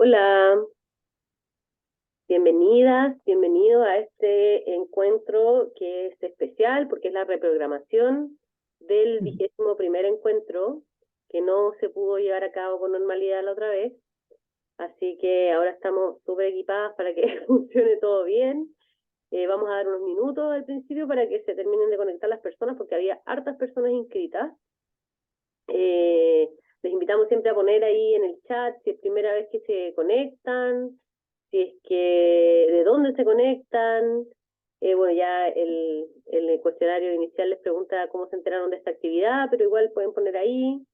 Hola, bienvenidas, bienvenido a este encuentro que es especial porque es la reprogramación del Ujú. 21º encuentro que no se pudo llevar a cabo con normalidad la otra vez. Así que ahora estamos súper equipadas para que funcione todo bien. Vamos a dar unos minutos al principio para que se terminen de conectar las personas porque había hartas personas inscritas. Eh, Les invitamos siempre a poner ahí en el chat si es primera vez que se conectan, si es que de dónde se conectan. Bueno, ya el cuestionario inicial les pregunta cómo se enteraron de esta actividad, pero igual pueden poner ahí.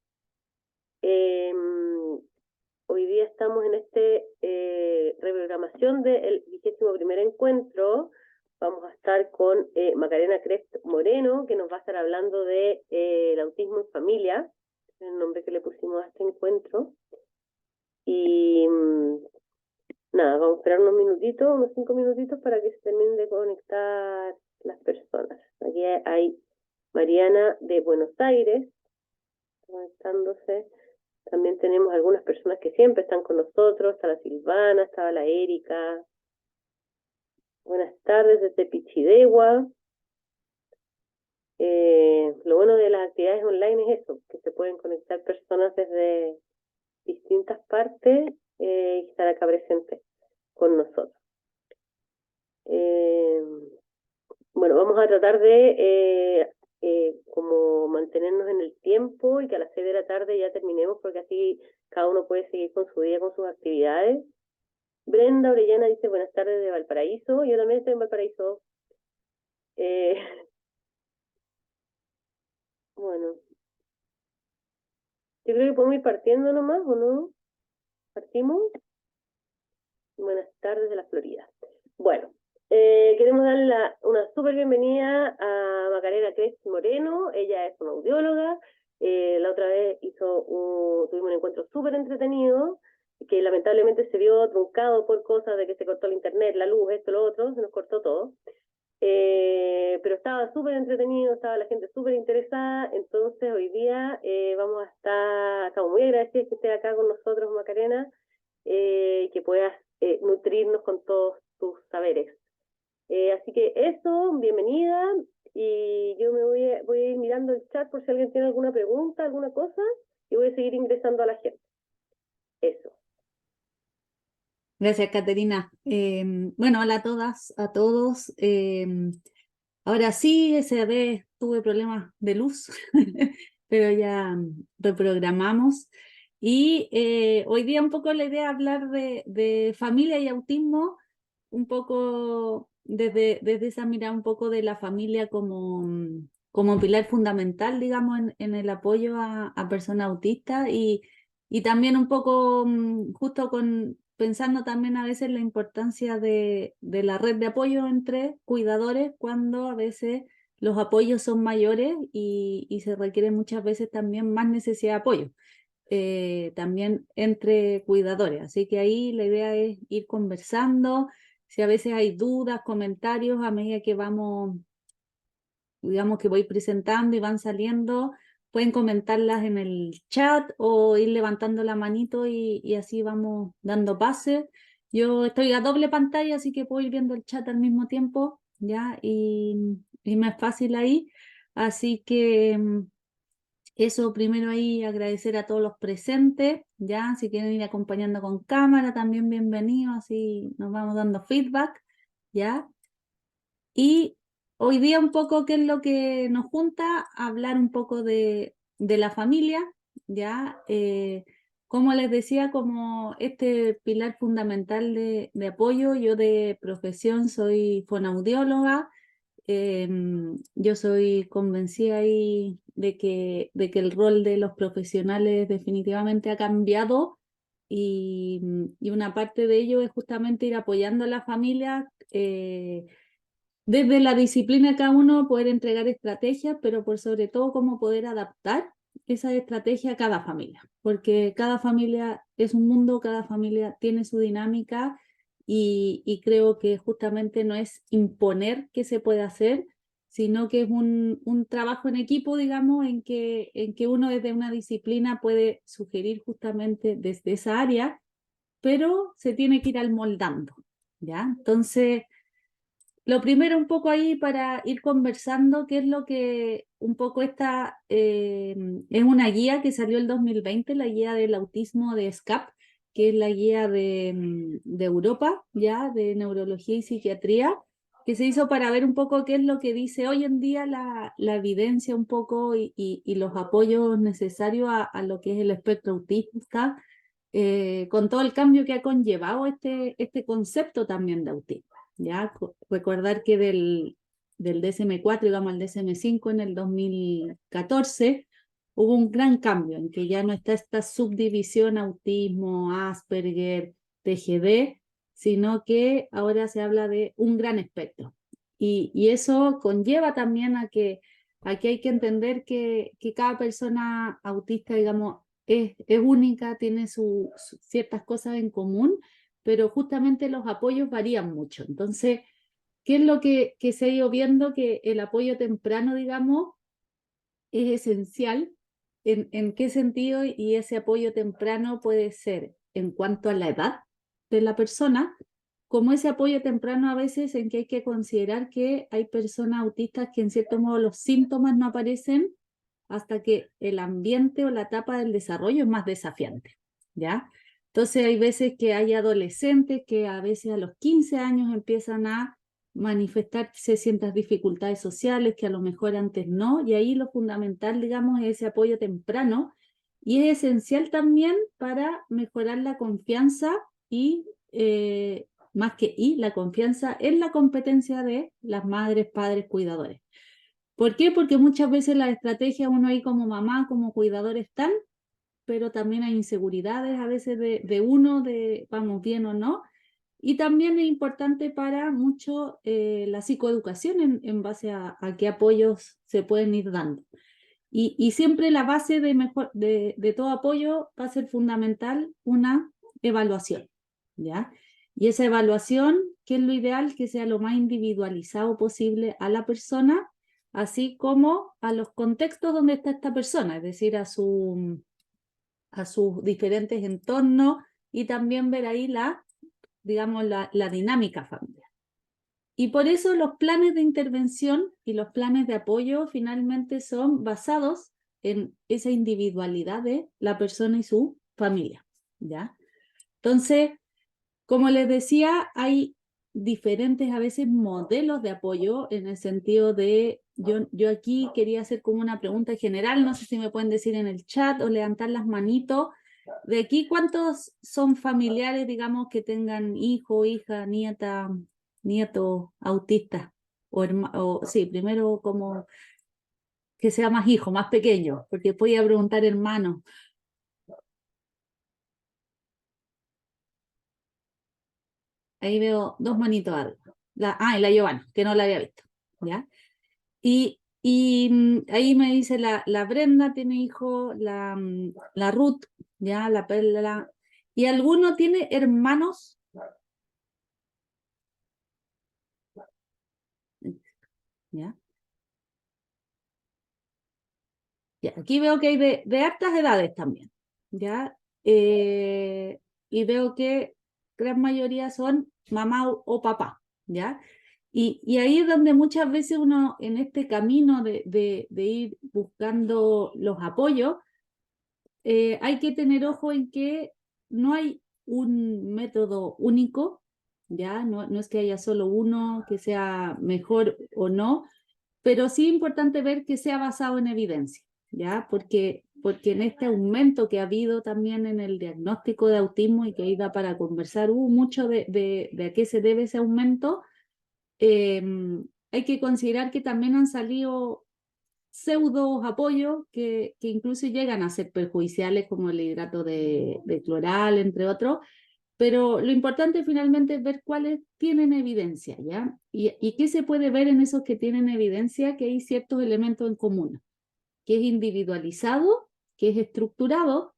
Eh, Hoy día estamos en este reprogramación del 21º encuentro. Vamos a estar con Macarena Crest Moreno, que nos va a estar hablando de el autismo en familia, el nombre que le pusimos a este encuentro. Y nada, vamos a esperar unos minutitos, unos 5 minutitos para que se terminen de conectar las personas. Aquí hay Mariana de Buenos Aires conectándose. También tenemos algunas personas que siempre están con nosotros. Está la Silvana, estaba la Erika. Buenas tardes desde Pichidegua. Lo bueno de las actividades online es eso, que se pueden conectar personas desde distintas partes y estar acá presentes con nosotros. Eh, bueno, vamos a tratar de como mantenernos en el tiempo y que a las 6 de la tarde ya terminemos porque así cada uno puede seguir con su día, con sus actividades. Brenda Orellana dice buenas tardes de Valparaíso. Yo también estoy en Valparaíso. Eh, bueno, yo creo que podemos ir partiendo nomás, ¿o no? ¿Partimos? Buenas tardes de la Florida. Bueno, queremos dar una súper bienvenida a Macarena Crest Moreno. Ella es una audióloga. La otra vez tuvimos un encuentro súper entretenido que lamentablemente se vio truncado por cosas de que se cortó el internet, la luz, esto, lo otro, se nos cortó todo. Pero estaba súper entretenido, estaba la gente súper interesada, entonces hoy día estamos muy agradecidos que estés acá con nosotros, Macarena, que puedas nutrirnos con todos tus saberes. Así que eso, bienvenida, y yo voy a ir mirando el chat por si alguien tiene alguna pregunta, alguna cosa, y voy a seguir ingresando a la gente. Eso. Gracias, Caterina. Bueno, hola a todas, a todos. Ahora sí, esa vez tuve problemas de luz, pero ya reprogramamos. Y hoy día un poco la idea es hablar de familia y autismo, un poco desde esa mirada un poco de la familia como pilar fundamental, digamos, en el apoyo a personas autistas y también un poco justo pensando también a veces la importancia de la red de apoyo entre cuidadores cuando a veces los apoyos son mayores y se requiere muchas veces también más necesidad de apoyo, también entre cuidadores. Así que ahí la idea es ir conversando, si a veces hay dudas, comentarios a medida que vamos, digamos que voy presentando y van saliendo, pueden comentarlas en el chat o ir levantando la manito y así vamos dando pases. Yo estoy a doble pantalla, así que puedo ir viendo el chat al mismo tiempo, ¿ya? Y me es fácil ahí. Así que eso primero ahí, agradecer a todos los presentes, ¿ya? Si quieren ir acompañando con cámara, también bienvenidos, así nos vamos dando feedback, ¿ya? Y hoy día un poco, ¿qué es lo que nos junta? Hablar un poco de la familia, ¿ya? Como les decía, como este pilar fundamental de apoyo, yo de profesión soy fonoaudióloga, yo soy convencida ahí de que el rol de los profesionales definitivamente ha cambiado y una parte de ello es justamente ir apoyando a la familia. Desde la disciplina de cada uno poder entregar estrategias, pero por sobre todo cómo poder adaptar esa estrategia a cada familia, porque cada familia es un mundo, cada familia tiene su dinámica y creo que justamente no es imponer qué se puede hacer, sino que es un trabajo en equipo, digamos, en que uno desde una disciplina puede sugerir justamente desde esa área pero se tiene que ir amoldando, ¿ya? Entonces, lo primero un poco ahí para ir conversando, qué es lo que un poco esta es una guía que salió el 2020, la guía del autismo de SCAP, que es la guía de Europa, ya, de neurología y psiquiatría, que se hizo para ver un poco qué es lo que dice hoy en día la evidencia un poco y los apoyos necesarios a lo que es el espectro autista, con todo el cambio que ha conllevado este concepto también de autismo. ¿Ya? Recordar que del DSM-4 íbamos al DSM-5 en el 2014, hubo un gran cambio en que ya no está esta subdivisión autismo, Asperger, TGD, sino que ahora se habla de un gran espectro. Y eso conlleva también a que aquí hay que entender que cada persona autista, digamos, es única, tiene ciertas cosas en común, pero justamente los apoyos varían mucho. Entonces, ¿qué es lo que se ha ido viendo? Que el apoyo temprano, digamos, es esencial. ¿En qué sentido? Y ese apoyo temprano puede ser en cuanto a la edad de la persona, como ese apoyo temprano a veces en que hay que considerar que hay personas autistas que en cierto modo los síntomas no aparecen hasta que el ambiente o la etapa del desarrollo es más desafiante, ¿ya? Entonces hay veces que hay adolescentes que a veces a los 15 años empiezan a manifestarse ciertas dificultades sociales que a lo mejor antes no, y ahí lo fundamental, digamos, es ese apoyo temprano, y es esencial también para mejorar la confianza y, más que la confianza en la competencia de las madres, padres, cuidadores. ¿Por qué? Porque muchas veces las estrategias uno ahí como mamá, como cuidador están, pero también hay inseguridades a veces de uno, de vamos bien o no. Y también es importante para mucho la psicoeducación en base a qué apoyos se pueden ir dando. Y siempre la base de todo apoyo va a ser fundamental una evaluación, ¿ya? Y esa evaluación, ¿qué es lo ideal? Que sea lo más individualizado posible a la persona, así como a los contextos donde está esta persona, es decir, a sus diferentes entornos y también ver ahí digamos, la dinámica familiar. Y por eso los planes de intervención y los planes de apoyo finalmente son basados en esa individualidad de la persona y su familia, ¿ya? Entonces, como les decía, hay diferentes a veces modelos de apoyo en el sentido de, yo aquí quería hacer como una pregunta general, no sé si me pueden decir en el chat o levantar las manitos. De aquí, ¿cuántos son familiares, digamos, que tengan hijo, hija, nieta, nieto autista? O sí, primero como que sea más hijo, más pequeño, porque después iba a preguntar hermano. Ahí veo dos manitos algo. Y la Giovanna, que no la había visto, ¿ya? Ahí me dice la Brenda tiene hijo, la Ruth, ya, la Perla. ¿Y alguno tiene hermanos? ¿Ya? Ya, aquí veo que hay de hartas edades también, ¿ya? Y veo que gran mayoría son mamá o papá, ¿ya? Y ahí es donde muchas veces uno, en este camino de ir buscando los apoyos, hay que tener ojo en que no hay un método único, ¿ya? No es que haya solo uno que sea mejor o no, pero sí es importante ver que sea basado en evidencia, ¿ya? Porque en este aumento que ha habido también en el diagnóstico de autismo y que ahí da para conversar, hubo mucho de a qué se debe ese aumento. eh, Hay que considerar que también han salido pseudo apoyos que incluso llegan a ser perjudiciales como el hidrato de cloral, entre otros, pero lo importante finalmente es ver cuáles tienen evidencia, ¿ya? Y qué se puede ver en esos que tienen evidencia, que hay ciertos elementos en común, que es individualizado, que es estructurado,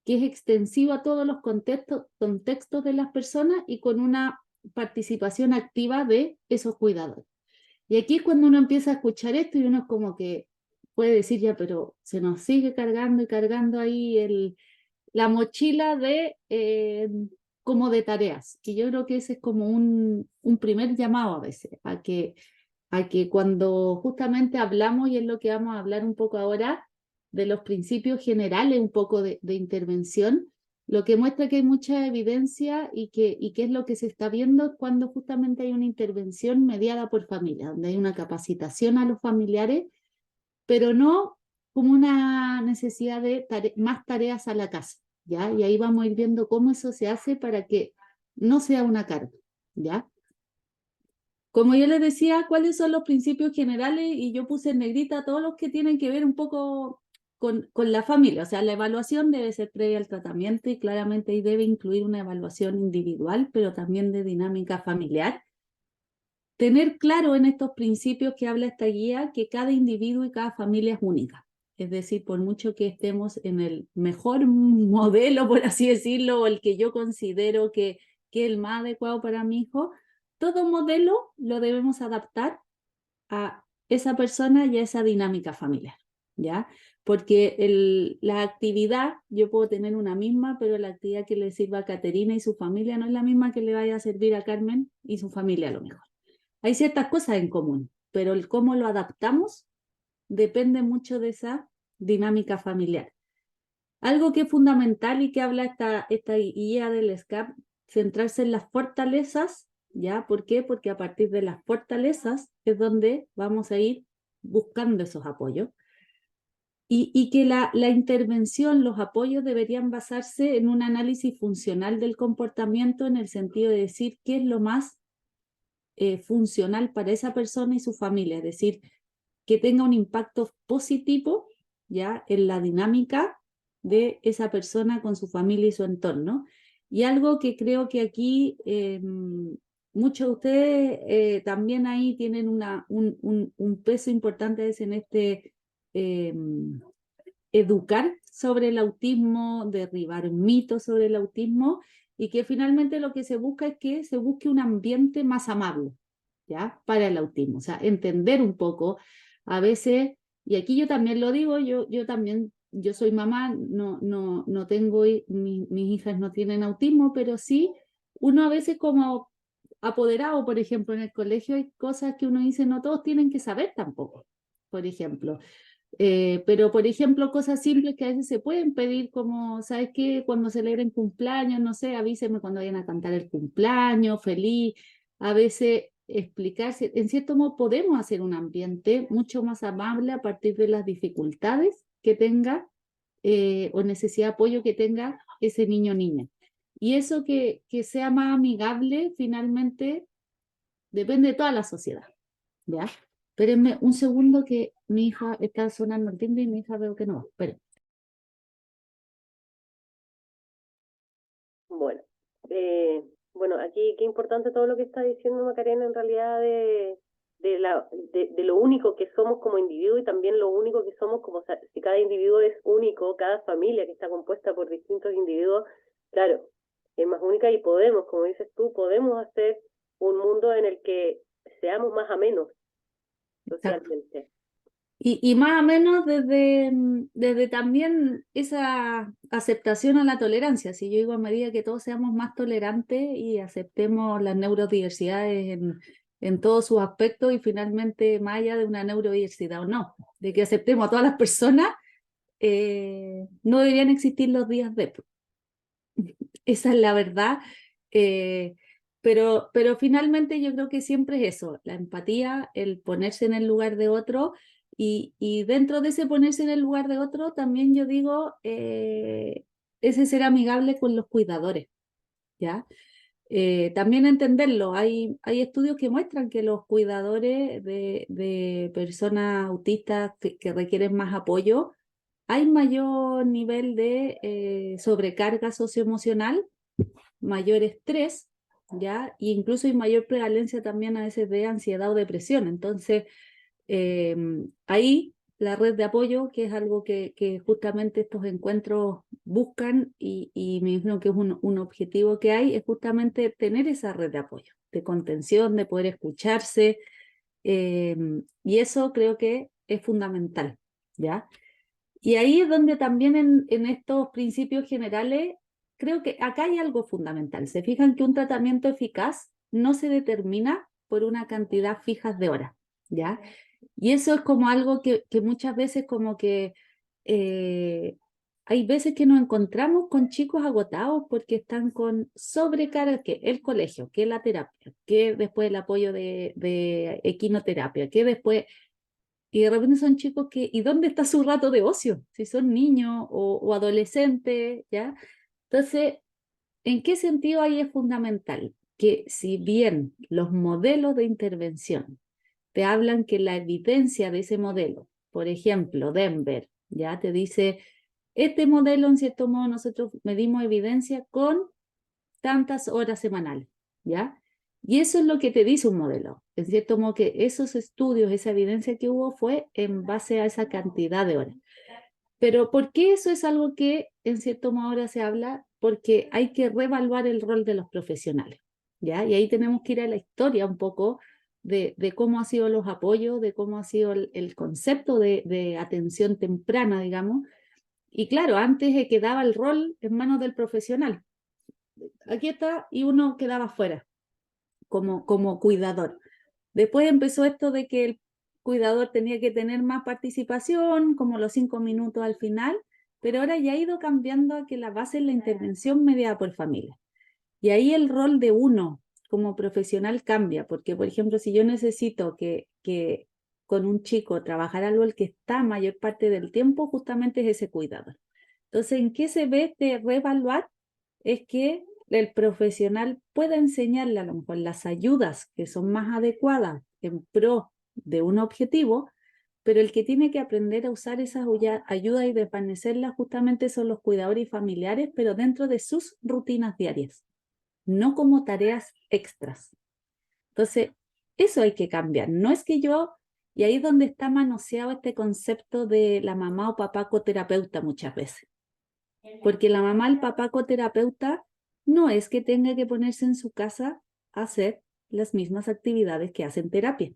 que es extensivo a todos los contextos de las personas y con una participación activa de esos cuidadores. Y aquí es cuando uno empieza a escuchar esto y uno es como que puede decir ya, pero se nos sigue cargando y cargando ahí la mochila de como de tareas, que yo creo que ese es como un primer llamado a veces, a que cuando justamente hablamos, y es lo que vamos a hablar un poco ahora, de los principios generales un poco de intervención, lo que muestra que hay mucha evidencia y que es lo que se está viendo cuando justamente hay una intervención mediada por familia, donde hay una capacitación a los familiares, pero no como una necesidad de más tareas a la casa, ¿ya? Y ahí vamos a ir viendo cómo eso se hace para que no sea una carga, ¿ya? Como yo les decía, cuáles son los principios generales y yo puse en negrita todos los que tienen que ver un poco con la familia. O sea, la evaluación debe ser previa al tratamiento y claramente ahí debe incluir una evaluación individual, pero también de dinámica familiar. Tener claro en estos principios que habla esta guía que cada individuo y cada familia es única. Es decir, por mucho que estemos en el mejor modelo, por así decirlo, o el que yo considero que es el más adecuado para mi hijo, todo modelo lo debemos adaptar a esa persona y a esa dinámica familiar, ¿ya? Porque la actividad, yo puedo tener una misma, pero la actividad que le sirva a Caterina y su familia no es la misma que le vaya a servir a Carmen y su familia a lo mejor. Hay ciertas cosas en común, pero el cómo lo adaptamos depende mucho de esa dinámica familiar. Algo que es fundamental y que habla esta guía del SCAP, centrarse en las fortalezas, ¿ya? ¿Por qué? Porque a partir de las fortalezas es donde vamos a ir buscando esos apoyos. Y que la intervención, los apoyos deberían basarse en un análisis funcional del comportamiento en el sentido de decir qué es lo más funcional para esa persona y su familia, es decir, que tenga un impacto positivo ya en la dinámica de esa persona con su familia y su entorno. Y algo que creo que aquí muchos de ustedes también ahí tienen un peso importante es en este educar sobre el autismo, derribar mitos sobre el autismo y que finalmente lo que se busca es que se busque un ambiente más amable, ¿ya? Para el autismo, o sea, entender un poco, a veces, y aquí yo también lo digo, yo también, yo soy mamá, no tengo, mis hijas no tienen autismo, pero sí, uno a veces como apoderado, por ejemplo, en el colegio hay cosas que uno dice, no todos tienen que saber tampoco, por ejemplo. Pero, por ejemplo, cosas simples que a veces se pueden pedir, como, ¿sabes qué? Cuando celebren cumpleaños, no sé, avísenme cuando vayan a cantar el cumpleaños, feliz. A veces explicarse, en cierto modo, podemos hacer un ambiente mucho más amable a partir de las dificultades que tenga o necesidad de apoyo que tenga ese niño o niña. Y eso que sea más amigable, finalmente, depende de toda la sociedad, ¿ya? Espérenme un segundo que mi hija está sonando el timbre y mi hija veo que no va. Esperen. Bueno, bueno, aquí qué importante todo lo que está diciendo Macarena en realidad de lo único que somos como individuo y también lo único que somos como si cada individuo es único, cada familia que está compuesta por distintos individuos, claro, es más única y podemos, como dices tú, podemos hacer un mundo en el que seamos más amenos Exacto. socialmente. Y más o menos desde también esa aceptación a la tolerancia. Si yo digo a medida que todos seamos más tolerantes y aceptemos las neurodiversidades en todos sus aspectos y finalmente más allá de una neurodiversidad o no, de que aceptemos a todas las personas, no deberían existir los días de... Esa es la verdad. eh, pero finalmente yo creo que siempre es eso, la empatía, el ponerse en el lugar de otro y dentro de ese ponerse en el lugar de otro también yo digo ese ser amigable con los cuidadores, ¿ya? También entenderlo, hay estudios que muestran que los cuidadores de personas autistas que requieren más apoyo, hay mayor nivel de sobrecarga socioemocional, mayor estrés, ¿ya? E incluso hay mayor prevalencia también a veces de ansiedad o depresión. Entonces, eh, ahí la red de apoyo, que es algo que justamente estos encuentros buscan y me imagino que es un objetivo que hay, es justamente tener esa red de apoyo, de contención, de poder escucharse, y eso creo que es fundamental, ¿ya? Y ahí es donde también en estos principios generales creo que acá hay algo fundamental. Se fijan que un tratamiento eficaz no se determina por una cantidad fija de horas, ¿ya? Y eso es como algo que muchas veces como que hay veces que nos encontramos con chicos agotados porque están con sobrecarga, que el colegio, que la terapia, que después el apoyo de equinoterapia, que después, y de repente son chicos que, ¿y dónde está su rato de ocio? Si son niños o adolescentes, ¿ya? Entonces, ¿en qué sentido ahí es fundamental? Que si bien los modelos de intervención te hablan que la evidencia de ese modelo, por ejemplo, Denver, ya te dice, este modelo en cierto modo nosotros medimos evidencia con tantas horas semanales, ¿ya? Y eso es lo que te dice un modelo. En cierto modo que esos estudios, esa evidencia que hubo fue en base a esa cantidad de horas. Pero ¿por qué eso es algo que en cierto modo ahora se habla? Porque hay que reevaluar el rol de los profesionales, ¿ya? Y ahí tenemos que ir a la historia un poco de cómo han sido los apoyos, de cómo ha sido el concepto de atención temprana, digamos. Y claro, antes quedaba el rol en manos del profesional. Aquí está, y uno quedaba fuera como cuidador. Después empezó esto de que el cuidador tenía que tener más participación, como los 5 minutos al final, pero ahora ya ha ido cambiando a que la base es la intervención mediada por familia. Y ahí el rol de uno como profesional cambia, porque por ejemplo, si yo necesito que con un chico trabajar algo el que está mayor parte del tiempo, justamente es ese cuidador. Entonces, ¿en qué se ve de reevaluar? Es que el profesional pueda enseñarle a lo mejor las ayudas que son más adecuadas en pro de un objetivo, pero el que tiene que aprender a usar esas ayudas y desvanecerlas justamente son los cuidadores y familiares, pero dentro de sus rutinas diarias, no como tareas extras. Entonces, eso hay que cambiar. No es que yo, y ahí es donde está manoseado este concepto de la mamá o papá coterapeuta muchas veces. Porque la mamá, el papá coterapeuta, no es que tenga que ponerse en su casa a hacer las mismas actividades que hacen terapia,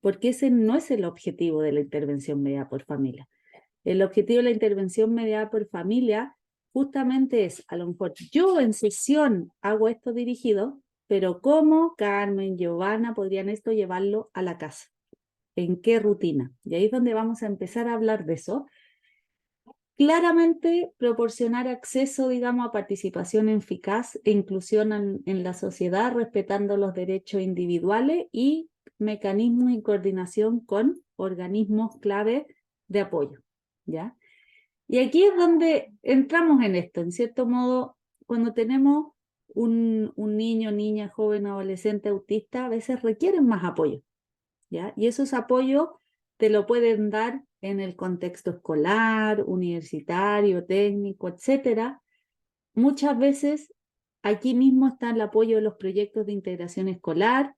porque ese no es el objetivo de la intervención mediada por familia. El objetivo de la intervención mediada por familia justamente es, a lo mejor yo en sesión hago esto dirigido, pero ¿cómo Carmen, Giovanna podrían esto llevarlo a la casa? ¿En qué rutina? Y ahí es donde vamos a empezar a hablar de eso. Claramente proporcionar acceso, digamos, a participación eficaz e inclusión en la sociedad, respetando los derechos individuales y mecanismos y coordinación con organismos clave de apoyo, ¿ya? Y aquí es donde entramos en esto, en cierto modo, cuando tenemos un niño, niña, joven, adolescente, autista, a veces requieren más apoyo, ¿ya? Y esos apoyos te lo pueden dar en el contexto escolar, universitario, técnico, etcétera. Muchas veces aquí mismo está el apoyo de los proyectos de integración escolar,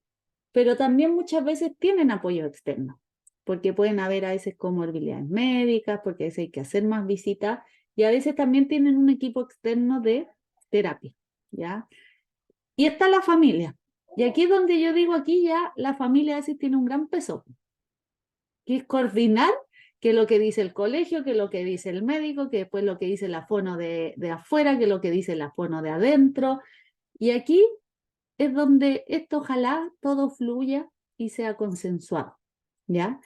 pero también muchas veces tienen apoyo externo, porque pueden haber a veces comorbilidades médicas, porque a veces hay que hacer más visitas, y a veces también tienen un equipo externo de terapia, ¿ya? Y está la familia. Y aquí es donde yo digo, aquí ya la familia a veces tiene un gran peso, que es coordinar que lo que dice el colegio, que lo que dice el médico, que después lo que dice la fono de afuera, que lo que dice la fono de adentro. Y aquí es donde esto ojalá todo fluya y sea consensuado, ¿ya?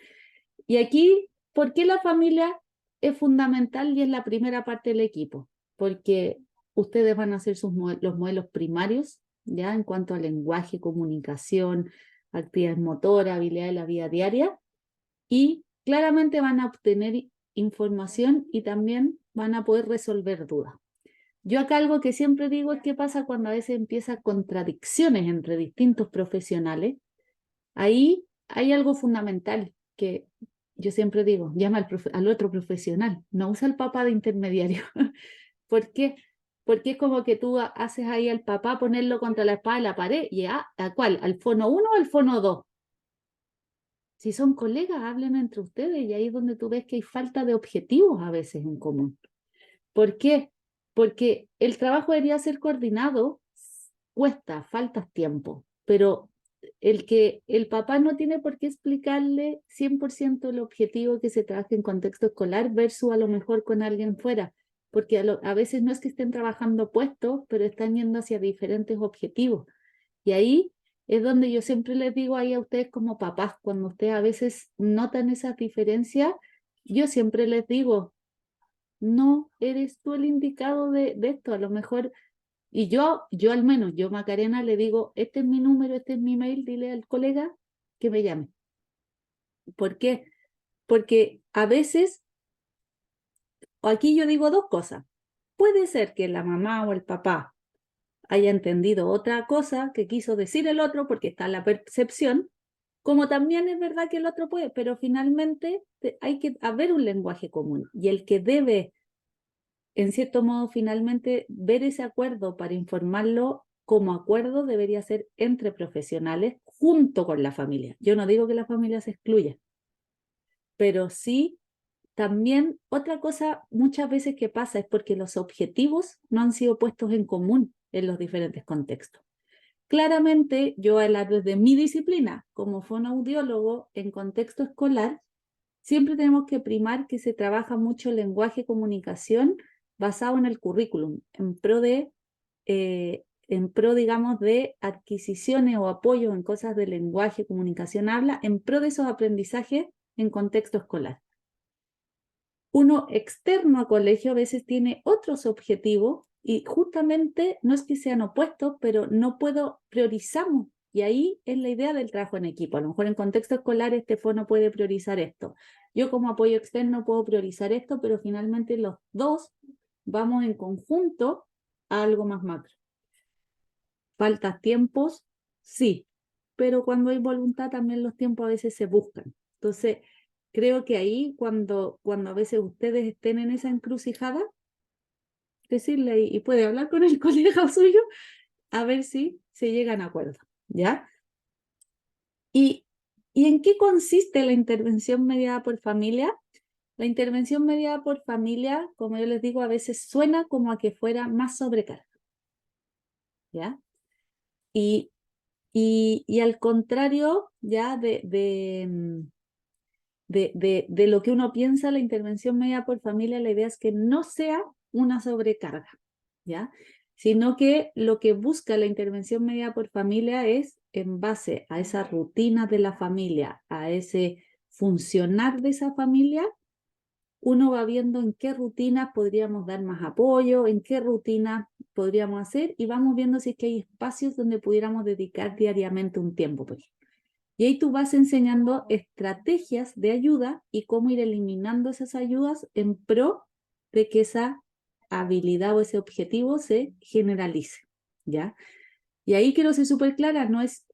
Y aquí, ¿por qué la familia es fundamental y es la primera parte del equipo? Porque ustedes van a hacer los modelos primarios, ¿ya? En cuanto a lenguaje, comunicación, actividades motoras, habilidades de la vida diaria, y claramente van a obtener información y también van a poder resolver dudas. Yo acá algo que siempre digo es qué pasa cuando a veces empiezan contradicciones entre distintos profesionales. Ahí hay algo fundamental que yo siempre digo, llama al otro profesional, no usa al papá de intermediario. ¿Por qué? Porque es como que tú haces ahí al papá ponerlo contra la espada de la pared y ¿a cuál? ¿Al fono 1 o al fono 2? Si son colegas, hablen entre ustedes y ahí es donde tú ves que hay falta de objetivos a veces en común. ¿Por qué? Porque el trabajo debería ser coordinado, cuesta, falta tiempo, pero el que el papá no tiene por qué explicarle 100% el objetivo que se trabaje en contexto escolar versus a lo mejor con alguien fuera. porque a veces no es que estén trabajando opuestos, pero están yendo hacia diferentes objetivos. Y ahí es donde yo siempre les digo ahí a ustedes como papás, cuando ustedes a veces notan esas diferencias, yo siempre les digo, no eres tú el indicado de esto, a lo mejor, y yo al menos, yo Macarena le digo, este es mi número, este es mi mail, dile al colega que me llame. ¿Por qué? Porque a veces, aquí yo digo dos cosas. Puede ser que la mamá o el papá haya entendido otra cosa que quiso decir el otro porque está en la percepción, como también es verdad que el otro puede, pero finalmente hay que haber un lenguaje común y el que debe, en cierto modo, finalmente ver ese acuerdo para informarlo como acuerdo debería ser entre profesionales junto con la familia. Yo no digo que la familia se excluya, pero sí también otra cosa muchas veces que pasa es porque los objetivos no han sido puestos en común en los diferentes contextos. Claramente, yo hablar desde mi disciplina como fonoaudiólogo en contexto escolar, siempre tenemos que primar que se trabaja mucho el lenguaje y comunicación basado en el currículum, digamos, de adquisiciones o apoyo en cosas de lenguaje, comunicación, habla, en pro de esos aprendizajes en contexto escolar. Uno externo a colegio a veces tiene otros objetivos y justamente no es que sean opuestos, pero no priorizamos. Y ahí es la idea del trabajo en equipo. A lo mejor en contexto escolar este fono puede priorizar esto. Yo como apoyo externo puedo priorizar esto, pero finalmente los dos vamos en conjunto a algo más macro. ¿Faltas tiempos? Sí, pero cuando hay voluntad también los tiempos a veces se buscan. Entonces, creo que ahí cuando a veces ustedes estén en esa encrucijada, decirle y puede hablar con el colega suyo a ver si se llegan a acuerdo, ¿ya? ¿Y en qué consiste la intervención mediada por familia? La intervención mediada por familia, como yo les digo, a veces suena como a que fuera más sobrecarga, ¿ya? Y al contrario, ya de lo que uno piensa, la intervención mediada por familia, la idea es que no sea una sobrecarga, ¿ya? Sino que lo que busca la intervención mediada por familia es, en base a esas rutinas de la familia, a ese funcionar de esa familia, uno va viendo en qué rutinas podríamos dar más apoyo, en qué rutinas podríamos hacer, y vamos viendo si es que hay espacios donde pudiéramos dedicar diariamente un tiempo, por ejemplo. Y ahí tú vas enseñando estrategias de ayuda y cómo ir eliminando esas ayudas en pro de que esa habilidad o ese objetivo se generalice, ¿ya? Y ahí quiero ser súper clara, no es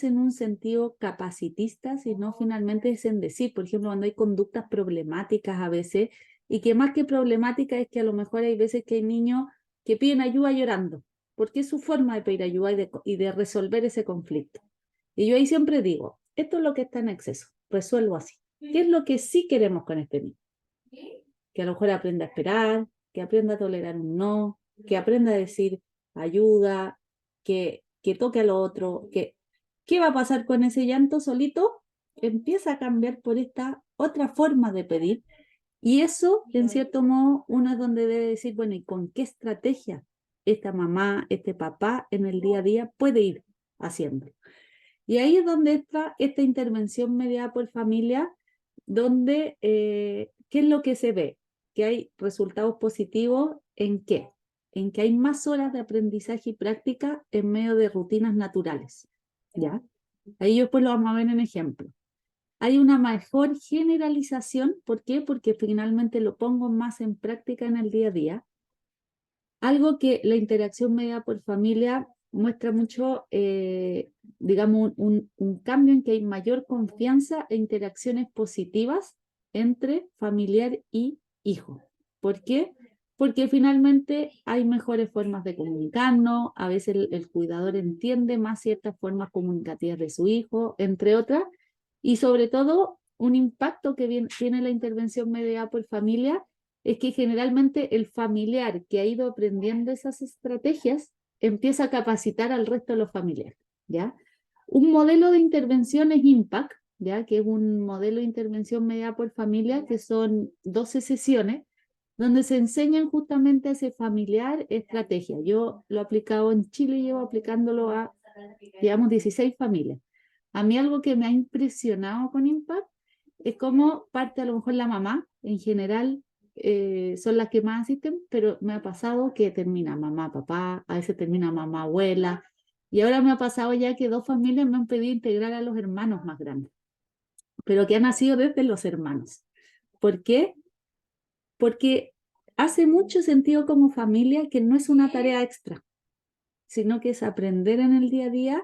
en un sentido capacitista, sino finalmente es en decir, por ejemplo, cuando hay conductas problemáticas a veces, y que más que problemática es que a lo mejor hay veces que hay niños que piden ayuda llorando, porque es su forma de pedir ayuda y de resolver ese conflicto. Y yo ahí siempre digo, esto es lo que está en exceso, resuelvo así. ¿Qué es lo que sí queremos con este niño? Que a lo mejor aprenda a esperar, que aprenda a tolerar un no, que aprenda a decir ayuda, que toque al otro, ¿qué va a pasar con ese llanto solito? Empieza a cambiar por esta otra forma de pedir y eso, en cierto modo, uno es donde debe decir, bueno, ¿y con qué estrategia esta mamá, este papá en el día a día puede ir haciendo? Y ahí es donde está esta intervención mediada por familia, donde, ¿qué es lo que se ve? Que hay resultados positivos en qué? En que hay más horas de aprendizaje y práctica en medio de rutinas naturales, ¿ya? Ahí yo después lo vamos a ver en ejemplo. Hay una mejor generalización, ¿por qué? Porque finalmente lo pongo más en práctica en el día a día. Algo que la interacción mediada por familia muestra mucho, digamos, un cambio en que hay mayor confianza e interacciones positivas entre familiar y hijo. ¿Por qué? Porque finalmente hay mejores formas de comunicarnos, a veces el cuidador entiende más ciertas formas comunicativas de su hijo, entre otras, y sobre todo un impacto que tiene la intervención mediada por familia es que generalmente el familiar que ha ido aprendiendo esas estrategias empieza a capacitar al resto de los familiares, ¿ya? Un modelo de intervención es IMPACT, ¿ya? Que es un modelo de intervención mediada por familia, que son 12 sesiones, donde se enseñan justamente a ese familiar estrategia. Yo lo he aplicado en Chile y llevo aplicándolo a, digamos, 16 familias. A mí algo que me ha impresionado con Impact es cómo parte a lo mejor la mamá, en general, son las que más asisten, pero me ha pasado que termina mamá, papá, a veces termina mamá, abuela, y ahora me ha pasado ya que 2 familias me han pedido integrar a los hermanos más grandes, pero que han nacido desde los hermanos. ¿Por qué? Porque hace mucho sentido como familia que no es una tarea extra, sino que es aprender en el día a día,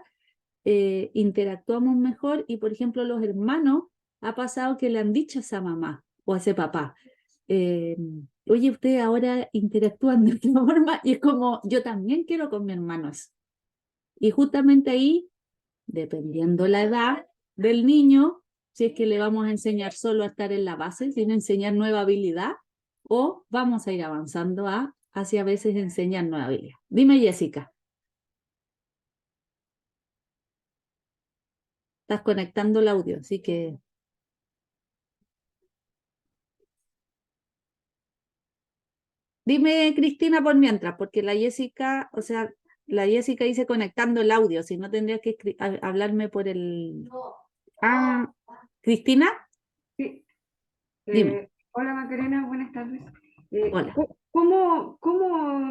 interactuamos mejor y, por ejemplo, los hermanos ha pasado que le han dicho a esa mamá o a ese papá, eh, oye, ustedes ahora interactúan de esta forma y es como, yo también quiero con mi hermano eso. Y justamente ahí, dependiendo la edad del niño, si es que le vamos a enseñar solo a estar en la base, sin enseñar nueva habilidad, o vamos a ir avanzando hacia a veces enseñar nueva habilidad. Dime, Jessica, estás conectando el audio, así que dime, Cristina, por mientras, porque la Jessica, o sea, la Jessica dice conectando el audio, si no tendrías que hablarme por el... Ah, Cristina, Sí, dime, hola Macarena, buenas tardes. hola. ¿Cómo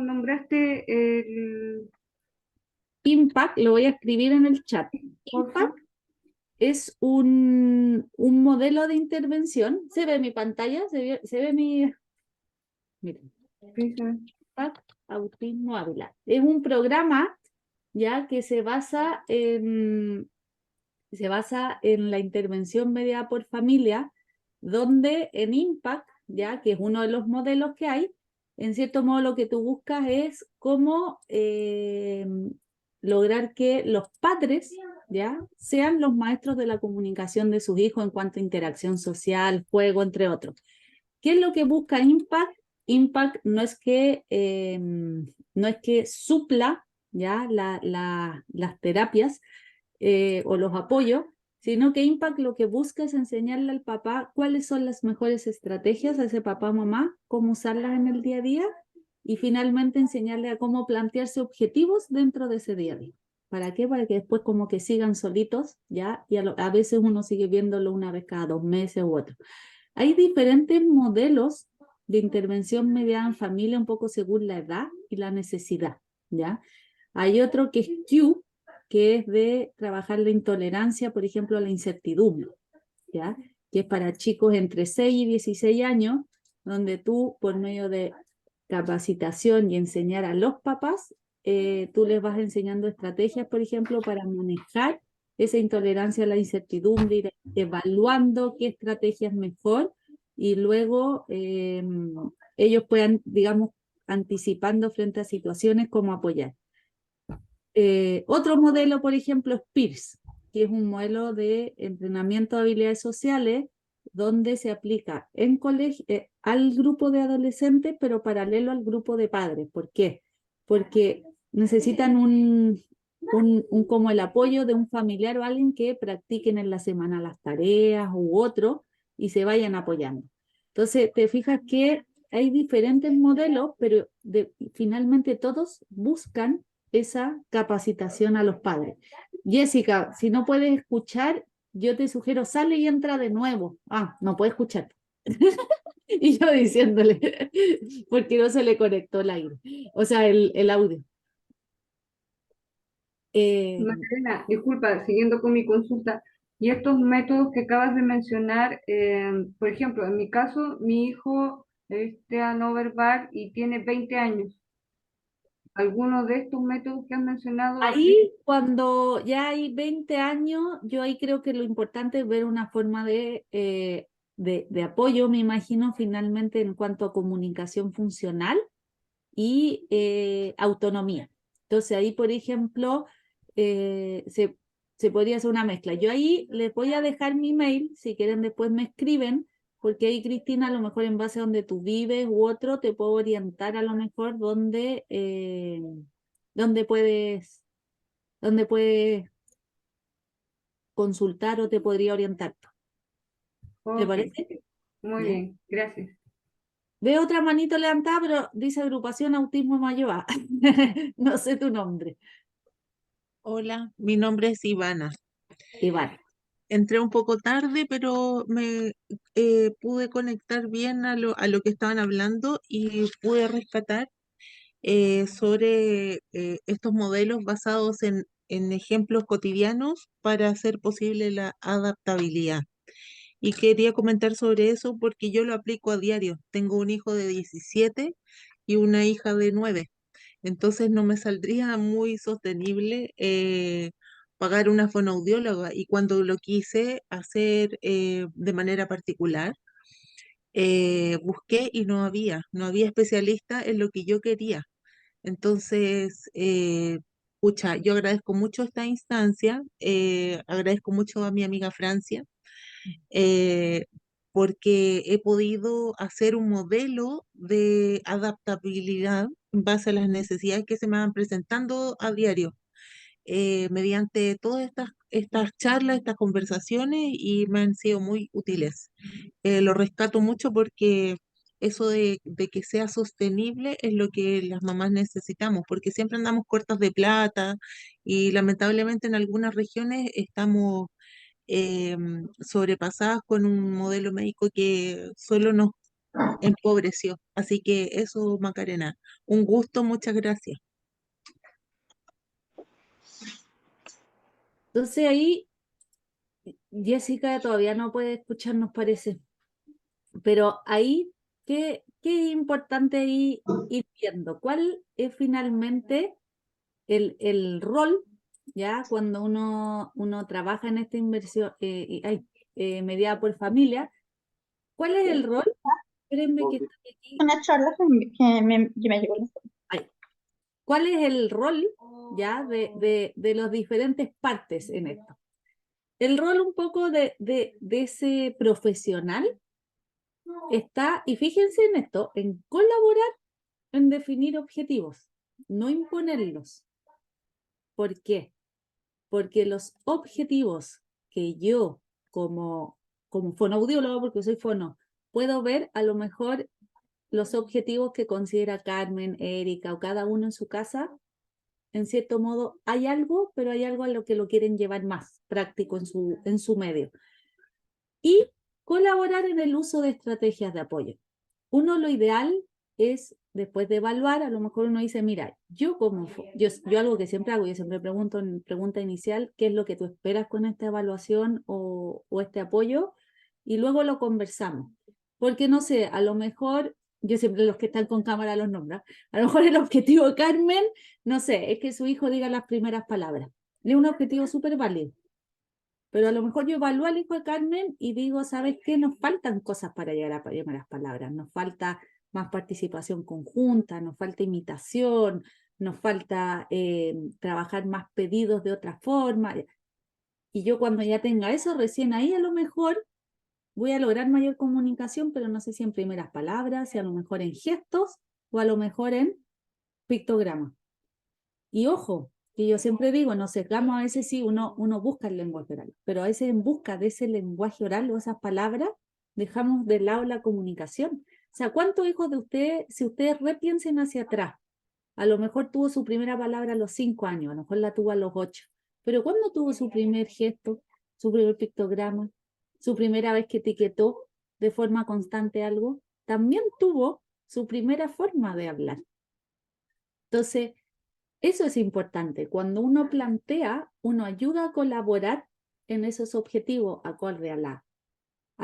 nombraste el Impact, lo voy a escribir en el chat. porfa? Impact es un modelo de intervención. ¿Se ve mi pantalla? ¿Se ve mi... Miren, Sí, sí. Impact Autismo Ávila. Es un programa ya que se basa en la intervención mediada por familia, donde en Impact, ya que es uno de los modelos que hay, en cierto modo lo que tú buscas es cómo lograr que los padres ya sean los maestros de la comunicación de sus hijos en cuanto a interacción social, juego, entre otros. ¿Qué es lo que busca Impact? Impact no es que supla ya las terapias, o los apoyos, sino que Impact lo que busca es enseñarle al papá cuáles son las mejores estrategias a ese papá o mamá, cómo usarlas en el día a día y finalmente enseñarle a cómo plantearse objetivos dentro de ese día a día. ¿Para qué? Para que después como que sigan solitos, ¿ya? Y a veces uno sigue viéndolo una vez cada 2 meses u otro. Hay diferentes modelos de intervención mediada en familia, un poco según la edad y la necesidad, ¿ya? Hay otro que es Q, que es de trabajar la intolerancia, por ejemplo, a la incertidumbre, ¿ya? Que es para chicos entre 6 y 16 años, donde tú, por medio de capacitación y enseñar a los papás, tú les vas enseñando estrategias, por ejemplo, para manejar esa intolerancia a la incertidumbre, ir evaluando qué estrategia es mejor y luego ellos puedan, digamos, anticipando frente a situaciones, cómo apoyar. Otro modelo, por ejemplo, es PIRS, que es un modelo de entrenamiento de habilidades sociales donde se aplica en al grupo de adolescentes, pero paralelo al grupo de padres. ¿Por qué? Porque necesitan como el apoyo de un familiar o alguien que practiquen en la semana las tareas u otro y se vayan apoyando. Entonces, te fijas que hay diferentes modelos, pero finalmente todos buscan esa capacitación a los padres. Jessica, si no puedes escuchar, yo te sugiero, sale y entra de nuevo. Ah, no puede escuchar. Y yo diciéndole, porque no se le conectó el aire, o sea, el audio. Eh, Macarena, disculpa, siguiendo con mi consulta, y estos métodos que acabas de mencionar, por ejemplo, en mi caso, mi hijo es no verbal y tiene 20 años. ¿Alguno de estos métodos que has mencionado aplica? Ahí, cuando ya hay 20 años, yo ahí creo que lo importante es ver una forma de apoyo, me imagino, finalmente en cuanto a comunicación funcional y autonomía. Entonces ahí, por ejemplo, se podría hacer una mezcla. Yo ahí les voy a dejar mi mail, si quieren después me escriben, porque ahí Cristina, a lo mejor en base a donde tú vives u otro, te puedo orientar a lo mejor donde puedes, donde puedes consultar o te podría orientar. ¿Te Ok, parece? muy ¿Ya? bien, gracias. Veo otra manito levantada, pero dice Agrupación Autismo Mayoa. No sé tu nombre. Hola, mi nombre es Ivana. Iván. Entré un poco tarde, pero me pude conectar bien a lo que estaban hablando y pude rescatar sobre estos modelos basados en ejemplos cotidianos para hacer posible la adaptabilidad. Y quería comentar sobre eso porque yo lo aplico a diario. Tengo un hijo de 17 y una hija de 9. Entonces no me saldría muy sostenible pagar una fonoaudióloga. Y cuando lo quise hacer de manera particular, busqué y no había especialista en lo que yo quería. Entonces, pucha, yo agradezco mucho esta instancia, agradezco mucho a mi amiga Francia, eh, porque he podido hacer un modelo de adaptabilidad en base a las necesidades que se me van presentando a diario, mediante todas estas charlas, estas conversaciones, y me han sido muy útiles. Lo rescato mucho porque eso de que sea sostenible es lo que las mamás necesitamos, porque siempre andamos cortas de plata y lamentablemente en algunas regiones estamos sobrepasadas con un modelo médico que solo nos empobreció. Así que eso, Macarena, un gusto, muchas gracias. Entonces ahí Jessica todavía no puede escucharnos, parece. Pero ahí, ¿qué es importante ahí ir viendo? ¿Cuál es finalmente el rol, ya cuando uno trabaja en esta inversión mediada por familia? ¿Cuál es el rol? Espérenme que estoy aquí. Una charla que me llegó. Ahí. ¿Cuál es el rol ya de las diferentes partes en esto? El rol un poco de ese profesional está, y fíjense en esto, en colaborar en definir objetivos, no imponerlos. ¿Por qué? Porque los objetivos que yo como fonoaudiólogo, porque soy fono, puedo ver a lo mejor los objetivos que considera Carmen, Erika o cada uno en su casa, en cierto modo hay algo, pero hay algo a lo que lo quieren llevar más práctico en su medio. Y colaborar en el uso de estrategias de apoyo. Uno, lo ideal es, después de evaluar, a lo mejor uno dice, mira, yo algo que siempre hago, yo siempre pregunto en pregunta inicial, ¿qué es lo que tú esperas con esta evaluación o este apoyo? Y luego lo conversamos. Porque no sé, a lo mejor, yo siempre los que están con cámara los nombro, a lo mejor el objetivo de Carmen, no sé, es que su hijo diga las primeras palabras. Es un objetivo súper válido. Pero a lo mejor yo evalúo al hijo de Carmen y digo, ¿sabes qué? Nos faltan cosas para llegar a primeras palabras. Nos falta más participación conjunta, nos falta imitación, nos falta trabajar más pedidos de otra forma. Y yo cuando ya tenga eso, recién ahí a lo mejor voy a lograr mayor comunicación, pero no sé si en primeras palabras, si a lo mejor en gestos o a lo mejor en pictogramas. Y ojo, que yo siempre digo, nos cerramos a veces sí, uno busca el lenguaje oral, pero a veces en busca de ese lenguaje oral o esas palabras, dejamos de lado la comunicación. O sea, ¿cuántos hijos de ustedes, si ustedes repiensen hacia atrás, a lo mejor tuvo su primera palabra a los 5 años, a lo mejor la tuvo a los 8, pero ¿cuándo tuvo su primer gesto, su primer pictograma, su primera vez que etiquetó de forma constante algo? También tuvo su primera forma de hablar. Entonces, eso es importante. Cuando uno plantea, uno ayuda a colaborar en esos objetivos acorde a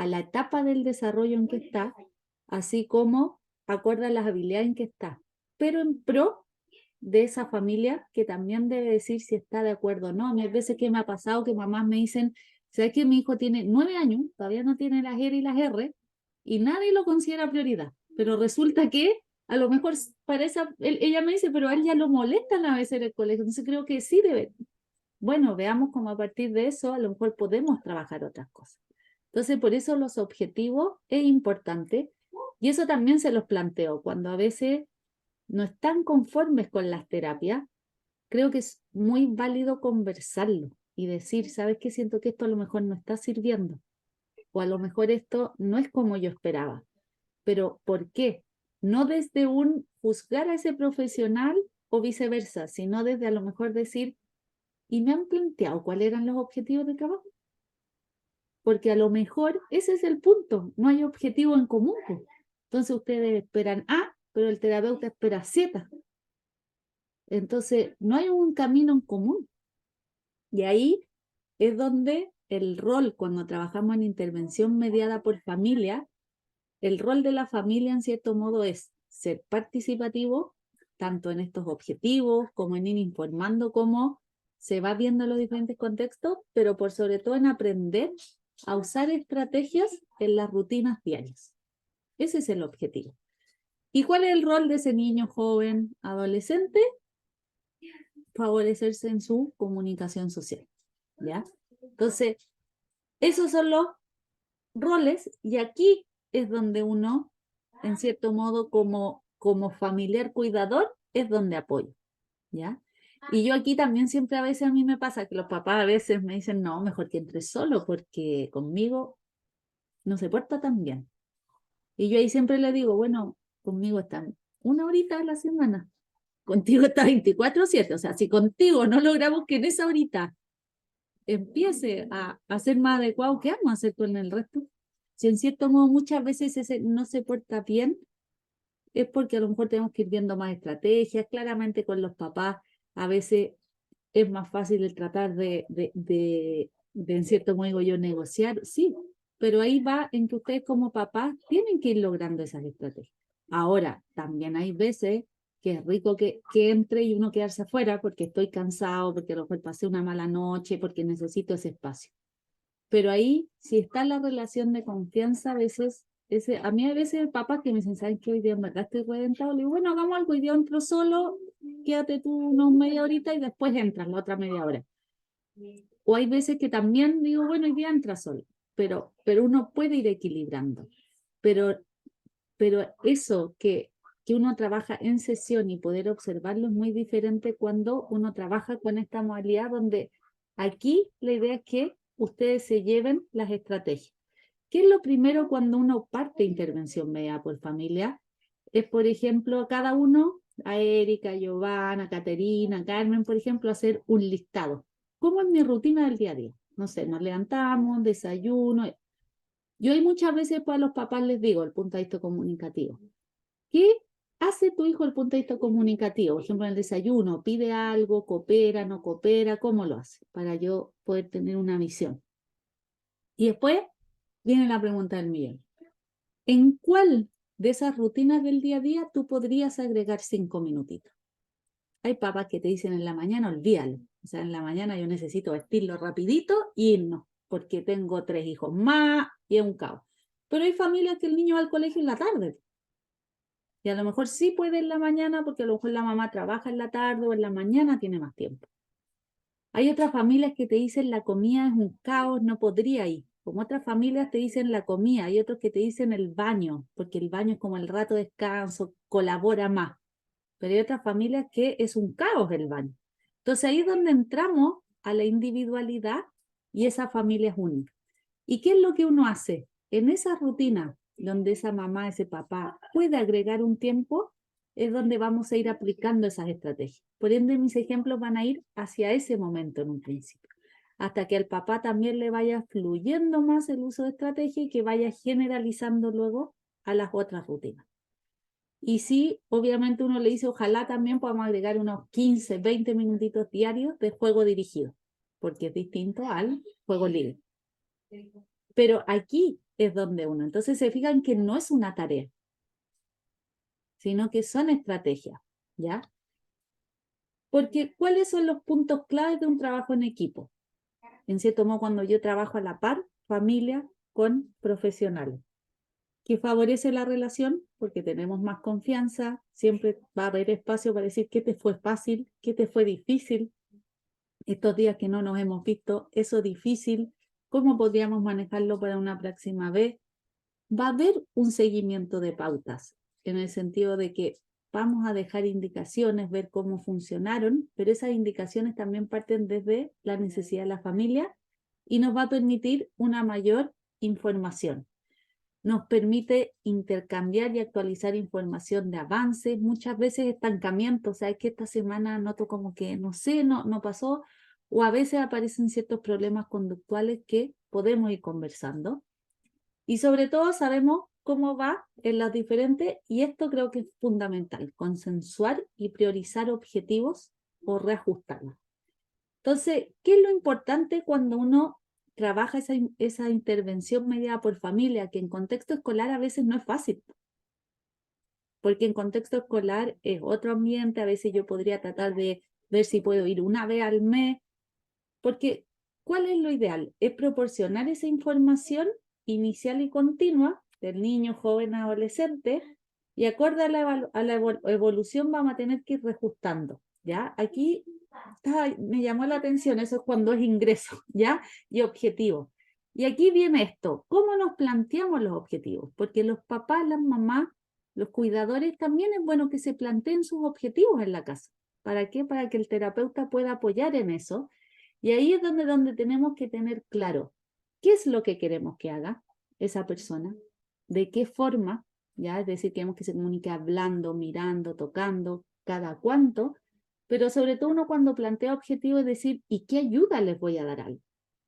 la etapa del desarrollo en que está, así como acorde a las habilidades en que está, pero en pro de esa familia que también debe decir si está de acuerdo o no. A mí hay veces que me ha pasado que mamás me dicen, ¿sabes que mi hijo tiene 9 años, todavía no tiene las R y las R, y nadie lo considera prioridad? Pero resulta que a lo mejor para ella me dice, pero a él ya lo molestan a veces en el colegio, entonces creo que sí debe. Bueno, veamos cómo a partir de eso a lo mejor podemos trabajar otras cosas. Entonces, por eso los objetivos es importante, y eso también se los planteo cuando a veces no están conformes con las terapias. Creo que es muy válido conversarlo y decir, ¿sabes qué? Siento que esto a lo mejor no está sirviendo, o a lo mejor esto no es como yo esperaba. Pero ¿por qué? no desde un juzgar a ese profesional o viceversa, sino desde a lo mejor decir, ¿y me han planteado cuáles eran los objetivos de trabajo? Porque a lo mejor ese es el punto, no hay objetivo en común. Entonces ustedes esperan A, pero el terapeuta espera Z. Entonces no hay un camino en común. Y ahí es donde el rol, cuando trabajamos en intervención mediada por familia, el rol de la familia en cierto modo es ser participativo, tanto en estos objetivos como en ir informando cómo se va viendo los diferentes contextos, pero por sobre todo en aprender a usar estrategias en las rutinas diarias. Ese es el objetivo. ¿Y cuál es el rol de ese niño, joven, adolescente? Favorecerse en su comunicación social, ¿ya? Entonces, esos son los roles y aquí es donde uno, en cierto modo, como familiar cuidador, es donde apoyo, ¿ya? Y yo aquí también siempre a veces a mí me pasa que los papás a veces me dicen, no, mejor que entre solo porque conmigo no se porta tan bien. Y yo ahí siempre le digo, bueno, conmigo están 1 horita a la semana, contigo está 24/7, o sea, si contigo no logramos que en esa horita empiece a ser más adecuado, ¿qué vamos a hacer con el resto? Si en cierto modo muchas veces ese no se porta bien, es porque a lo mejor tenemos que ir viendo más estrategias. Claramente con los papás a veces es más fácil el tratar de en cierto modo digo yo, negociar, sí, pero ahí va en que ustedes como papás tienen que ir logrando esas estrategias. Ahora, también hay veces que es rico que entre y uno quedarse afuera porque estoy cansado, porque a lo mejor pasé una mala noche, porque necesito ese espacio. Pero ahí, si está la relación de confianza, a veces, a mí a veces papás que me dicen, ¿sabes qué? Hoy día en verdad estoy reventado. Le digo, bueno, hagamos algo, hoy día entro solo, quédate tú unos media horita y después entras la otra media hora. O hay veces que también digo, bueno, hoy día entra solo, pero uno puede ir equilibrando. Pero eso que uno trabaja en sesión y poder observarlo es muy diferente cuando uno trabaja con esta modalidad donde aquí la idea es que ustedes se lleven las estrategias. ¿Qué es lo primero cuando uno parte intervención media por familia? Es, por ejemplo, cada uno, a Erika, a Giovanna, a Caterina, a Carmen, por ejemplo, hacer un listado. ¿Cómo es mi rutina del día a día? No sé, nos levantamos, desayuno. Yo hay muchas veces pues, a los papás les digo el punto de vista comunicativo. ¿Qué hace tu hijo el punto de vista comunicativo? Por ejemplo, en el desayuno, pide algo, coopera, no coopera, ¿cómo lo hace? Para yo poder tener una visión. Y después viene la pregunta del millón. ¿En cuál de esas rutinas del día a día tú podrías agregar 5 minutitos? Hay papás que te dicen en la mañana, olvídalo. O sea, en la mañana yo necesito vestirlo rapidito y irnos, porque tengo 3 hijos más y es un caos. Pero hay familias que el niño va al colegio en la tarde. Y a lo mejor sí puede en la mañana porque a lo mejor la mamá trabaja en la tarde o en la mañana tiene más tiempo. Hay otras familias que te dicen la comida es un caos, no podría ir. Como otras familias te dicen la comida, hay otros que te dicen el baño, porque el baño es como el rato de descanso, colabora más. Pero hay otras familias que es un caos el baño. Entonces ahí es donde entramos a la individualidad y esa familia es única. ¿Y qué es lo que uno hace? En esa rutina donde esa mamá, ese papá puede agregar un tiempo, es donde vamos a ir aplicando esas estrategias. Por ende, mis ejemplos van a ir hacia ese momento en un principio, hasta que al papá también le vaya fluyendo más el uso de estrategia y que vaya generalizando luego a las otras rutinas. Y sí, obviamente uno le dice, ojalá también podamos agregar unos 15, 20 minutitos diarios de juego dirigido, porque es distinto al juego libre. Pero aquí es donde uno, entonces se fijan que no es una tarea, sino que son estrategias, ¿ya? Porque ¿cuáles son los puntos claves de un trabajo en equipo? En cierto modo, cuando yo trabajo a la par, familia con profesionales, que favorece la relación porque tenemos más confianza, siempre va a haber espacio para decir qué te fue fácil, qué te fue difícil, estos días que no nos hemos visto, eso difícil, cómo podríamos manejarlo para una próxima vez. Va a haber un seguimiento de pautas, en el sentido de que vamos a dejar indicaciones, ver cómo funcionaron, pero esas indicaciones también parten desde la necesidad de la familia y nos va a permitir una mayor información. nos permite intercambiar y actualizar información de avances, muchas veces estancamiento, o sea, es que esta semana noto como que, no sé, no pasó, o a veces aparecen ciertos problemas conductuales que podemos ir conversando. Y sobre todo sabemos cómo va en las diferentes, y esto creo que es fundamental, consensuar y priorizar objetivos o reajustarlos. Entonces, ¿qué es lo importante cuando uno trabaja esa intervención mediada por familia, que en contexto escolar a veces no es fácil? Porque en contexto escolar es otro ambiente, a veces yo podría tratar de ver si puedo ir una vez al mes, porque ¿cuál es lo ideal? Es proporcionar esa información inicial y continua del niño, joven, adolescente, y acorde a la evolución vamos a tener que ir reajustando, ¿ya? Aquí me llamó la atención, eso es cuando es ingreso, ¿ya? Y objetivo. Y aquí viene esto, ¿cómo nos planteamos los objetivos? Porque los papás, las mamás, los cuidadores, también es bueno que se planteen sus objetivos en la casa. ¿Para qué? Para que el terapeuta pueda apoyar en eso. Y ahí es donde tenemos que tener claro qué es lo que queremos que haga esa persona, de qué forma, ¿ya? Es decir, queremos que se comunique hablando, mirando, tocando, cada cuánto, pero sobre todo uno cuando plantea objetivos es decir, ¿y qué ayuda les voy a dar a algo?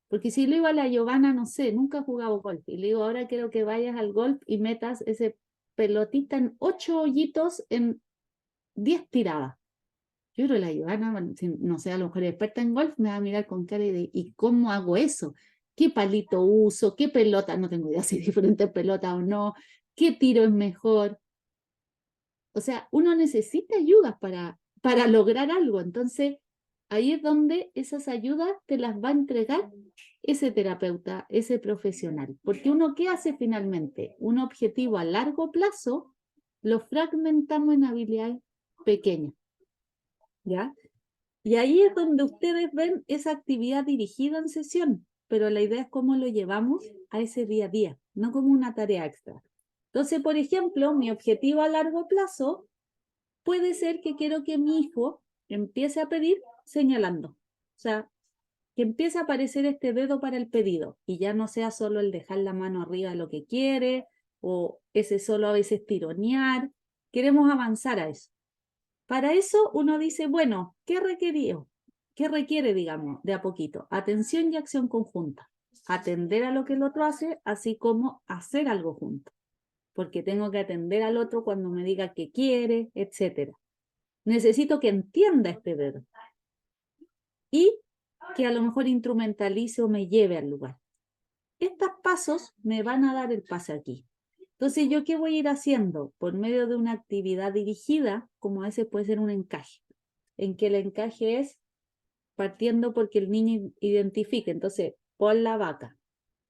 Porque si le digo a la Giovanna, no sé, nunca ha jugado golf, y le digo, ahora quiero que vayas al golf y metas ese pelotita en 8 hoyitos en 10 tiradas. Yo creo que la Giovanna, no sé, a lo mejor es experta en golf, me va a mirar con cara de, ¿y cómo hago eso? ¿Qué palito uso? ¿Qué pelota? No tengo idea si hay diferentes pelotas o no. ¿Qué tiro es mejor? O sea, uno necesita ayudas para lograr algo. Entonces, ahí es donde esas ayudas te las va a entregar ese terapeuta, ese profesional. Porque uno, ¿qué hace finalmente? Un objetivo a largo plazo lo fragmentamos en habilidades pequeñas, ¿ya? Y ahí es donde ustedes ven esa actividad dirigida en sesión, pero la idea es cómo lo llevamos a ese día a día, no como una tarea extra. Entonces, por ejemplo, mi objetivo a largo plazo puede ser que quiero que mi hijo empiece a pedir señalando. O sea, que empiece a aparecer este dedo para el pedido y ya no sea solo el dejar la mano arriba de lo que quiere o ese solo a veces tironear. Queremos avanzar a eso. Para eso uno dice, bueno, ¿qué requerido? ¿Qué requiere, digamos, de a poquito? Atención y acción conjunta. Atender a lo que el otro hace, así como hacer algo junto. Porque tengo que atender al otro cuando me diga qué quiere, etc. Necesito que entienda este dedo. Y que a lo mejor instrumentalice o me lleve al lugar. Estos pasos me van a dar el pase aquí. Entonces, ¿yo qué voy a ir haciendo? Por medio de una actividad dirigida, como a veces puede ser un encaje, en que el encaje es partiendo porque el niño identifique. Entonces, pon la vaca,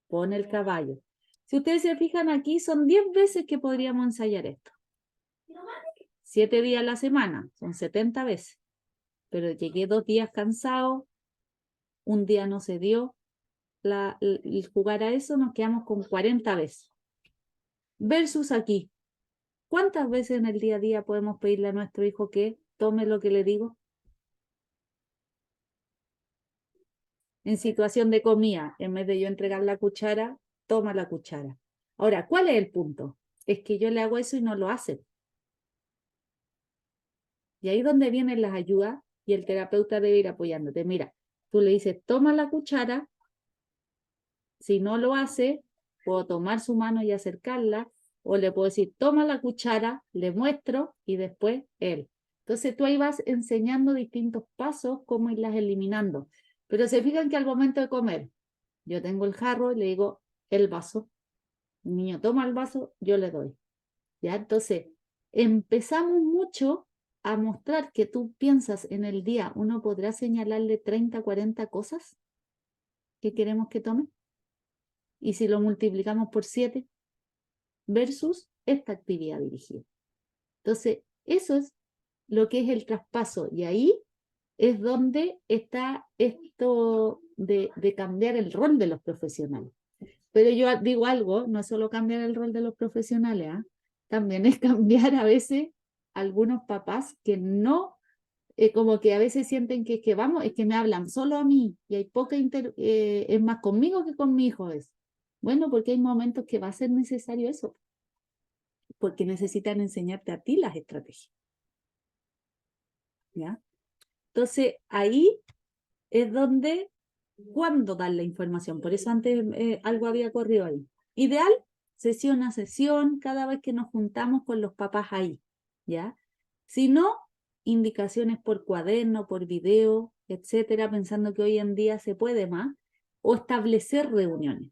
pon el caballo. Si ustedes se fijan aquí, son 10 veces que podríamos ensayar esto. 7 días a la semana, son 70 veces. Pero llegué 2 días cansado, un día no se dio el jugar a eso, nos quedamos con 40 veces. Versus aquí, ¿cuántas veces en el día a día podemos pedirle a nuestro hijo que tome lo que le digo? En situación de comida, en vez de yo entregar la cuchara, toma la cuchara. Ahora, ¿cuál es el punto? Es que yo le hago eso y no lo hace. Y ahí es donde vienen las ayudas y el terapeuta debe ir apoyándote. Mira, tú le dices, toma la cuchara. Si no lo hace, puedo tomar su mano y acercarla, o le puedo decir, toma la cuchara, le muestro y después él. Entonces tú ahí vas enseñando distintos pasos, cómo irlas eliminando. Pero se fijan que al momento de comer, yo tengo el jarro y le digo el vaso. El niño toma el vaso, yo le doy. ¿Ya? Entonces, empezamos mucho a mostrar que tú piensas en el día, uno podrá señalarle 30, 40 cosas que queremos que tome. Y si lo multiplicamos por 7 versus esta actividad dirigida. Entonces, eso es lo que es el traspaso. Y ahí es donde está esto de cambiar el rol de los profesionales. Pero yo digo algo, no es solo cambiar el rol de los profesionales, ¿eh? También es cambiar a veces algunos papás que no, como que a veces sienten que vamos, es que me hablan solo a mí y hay poca es más conmigo que con mi hijo es. Bueno, porque hay momentos que va a ser necesario eso, porque necesitan enseñarte a ti las estrategias. ¿Ya? Entonces, ahí es donde, cuándo dar la información. Por eso antes algo había corrido ahí. Ideal, sesión a sesión, cada vez que nos juntamos con los papás ahí, ¿ya? Si no, indicaciones por cuaderno, por video, etcétera, pensando que hoy en día se puede más, o establecer reuniones.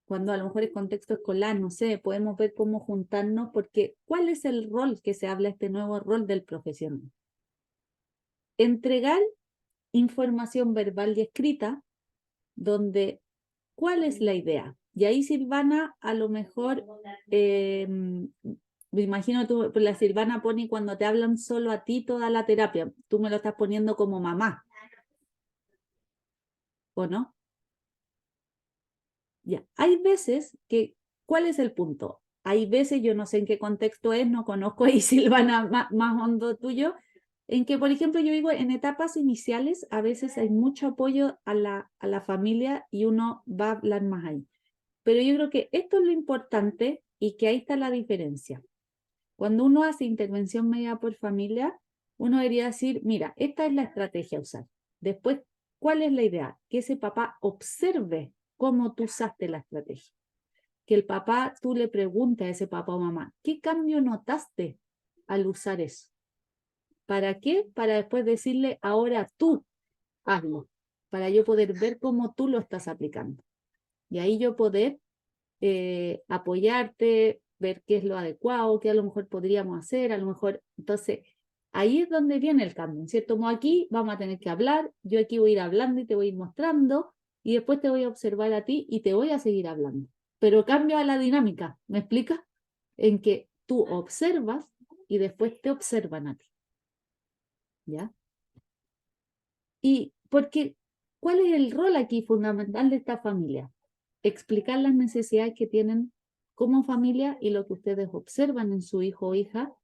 Cuando a lo mejor es contexto escolar, no sé, podemos ver cómo juntarnos, porque ¿cuál es el rol que se habla, este nuevo rol del profesional? Entregar información verbal y escrita, donde, ¿cuál es la idea? Y ahí Silvana, a lo mejor, me imagino tú, la Silvana pone cuando te hablan solo a ti toda la terapia, tú me lo estás poniendo como mamá, ¿o no? Ya, hay veces que, ¿cuál es el punto? Hay veces, yo no sé en qué contexto es, no conozco ahí Silvana más hondo tuyo, en que, por ejemplo, yo digo, en etapas iniciales a veces hay mucho apoyo a la familia y uno va a hablar más ahí. Pero yo creo que esto es lo importante y que ahí está la diferencia. Cuando uno hace intervención media por familia, uno debería decir, mira, esta es la estrategia a usar. Después, ¿cuál es la idea? Que ese papá observe cómo tú usaste la estrategia. Que el papá, tú le preguntes a ese papá o mamá, ¿qué cambio notaste al usar eso? ¿Para qué? Para después decirle, ahora tú hazlo, para yo poder ver cómo tú lo estás aplicando. Y ahí yo poder apoyarte, ver qué es lo adecuado, qué a lo mejor podríamos hacer, a lo mejor, entonces, ahí es donde viene el cambio, ¿cierto? Como aquí vamos a tener que hablar, yo aquí voy a ir hablando y te voy a ir mostrando, y después te voy a observar a ti y te voy a seguir hablando. Pero cambio a la dinámica, ¿me explicas? En que tú observas y después te observan a ti. ¿Ya? Y porque, ¿cuál es el rol aquí fundamental de esta familia? Explicar las necesidades que tienen como familia y lo que ustedes observan en su hijo o hija.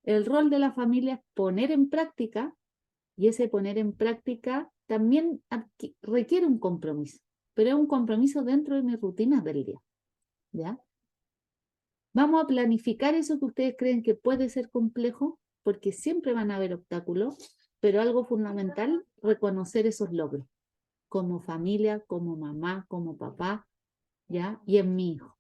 El rol de la familia es poner en práctica, y ese poner en práctica también requiere un compromiso, pero es un compromiso dentro de mis rutinas del día. ¿Ya? Vamos a planificar eso que ustedes creen que puede ser complejo, porque siempre van a haber obstáculos, pero algo fundamental, reconocer esos logros, como familia, como mamá, como papá, ¿ya? Y en mi hijo.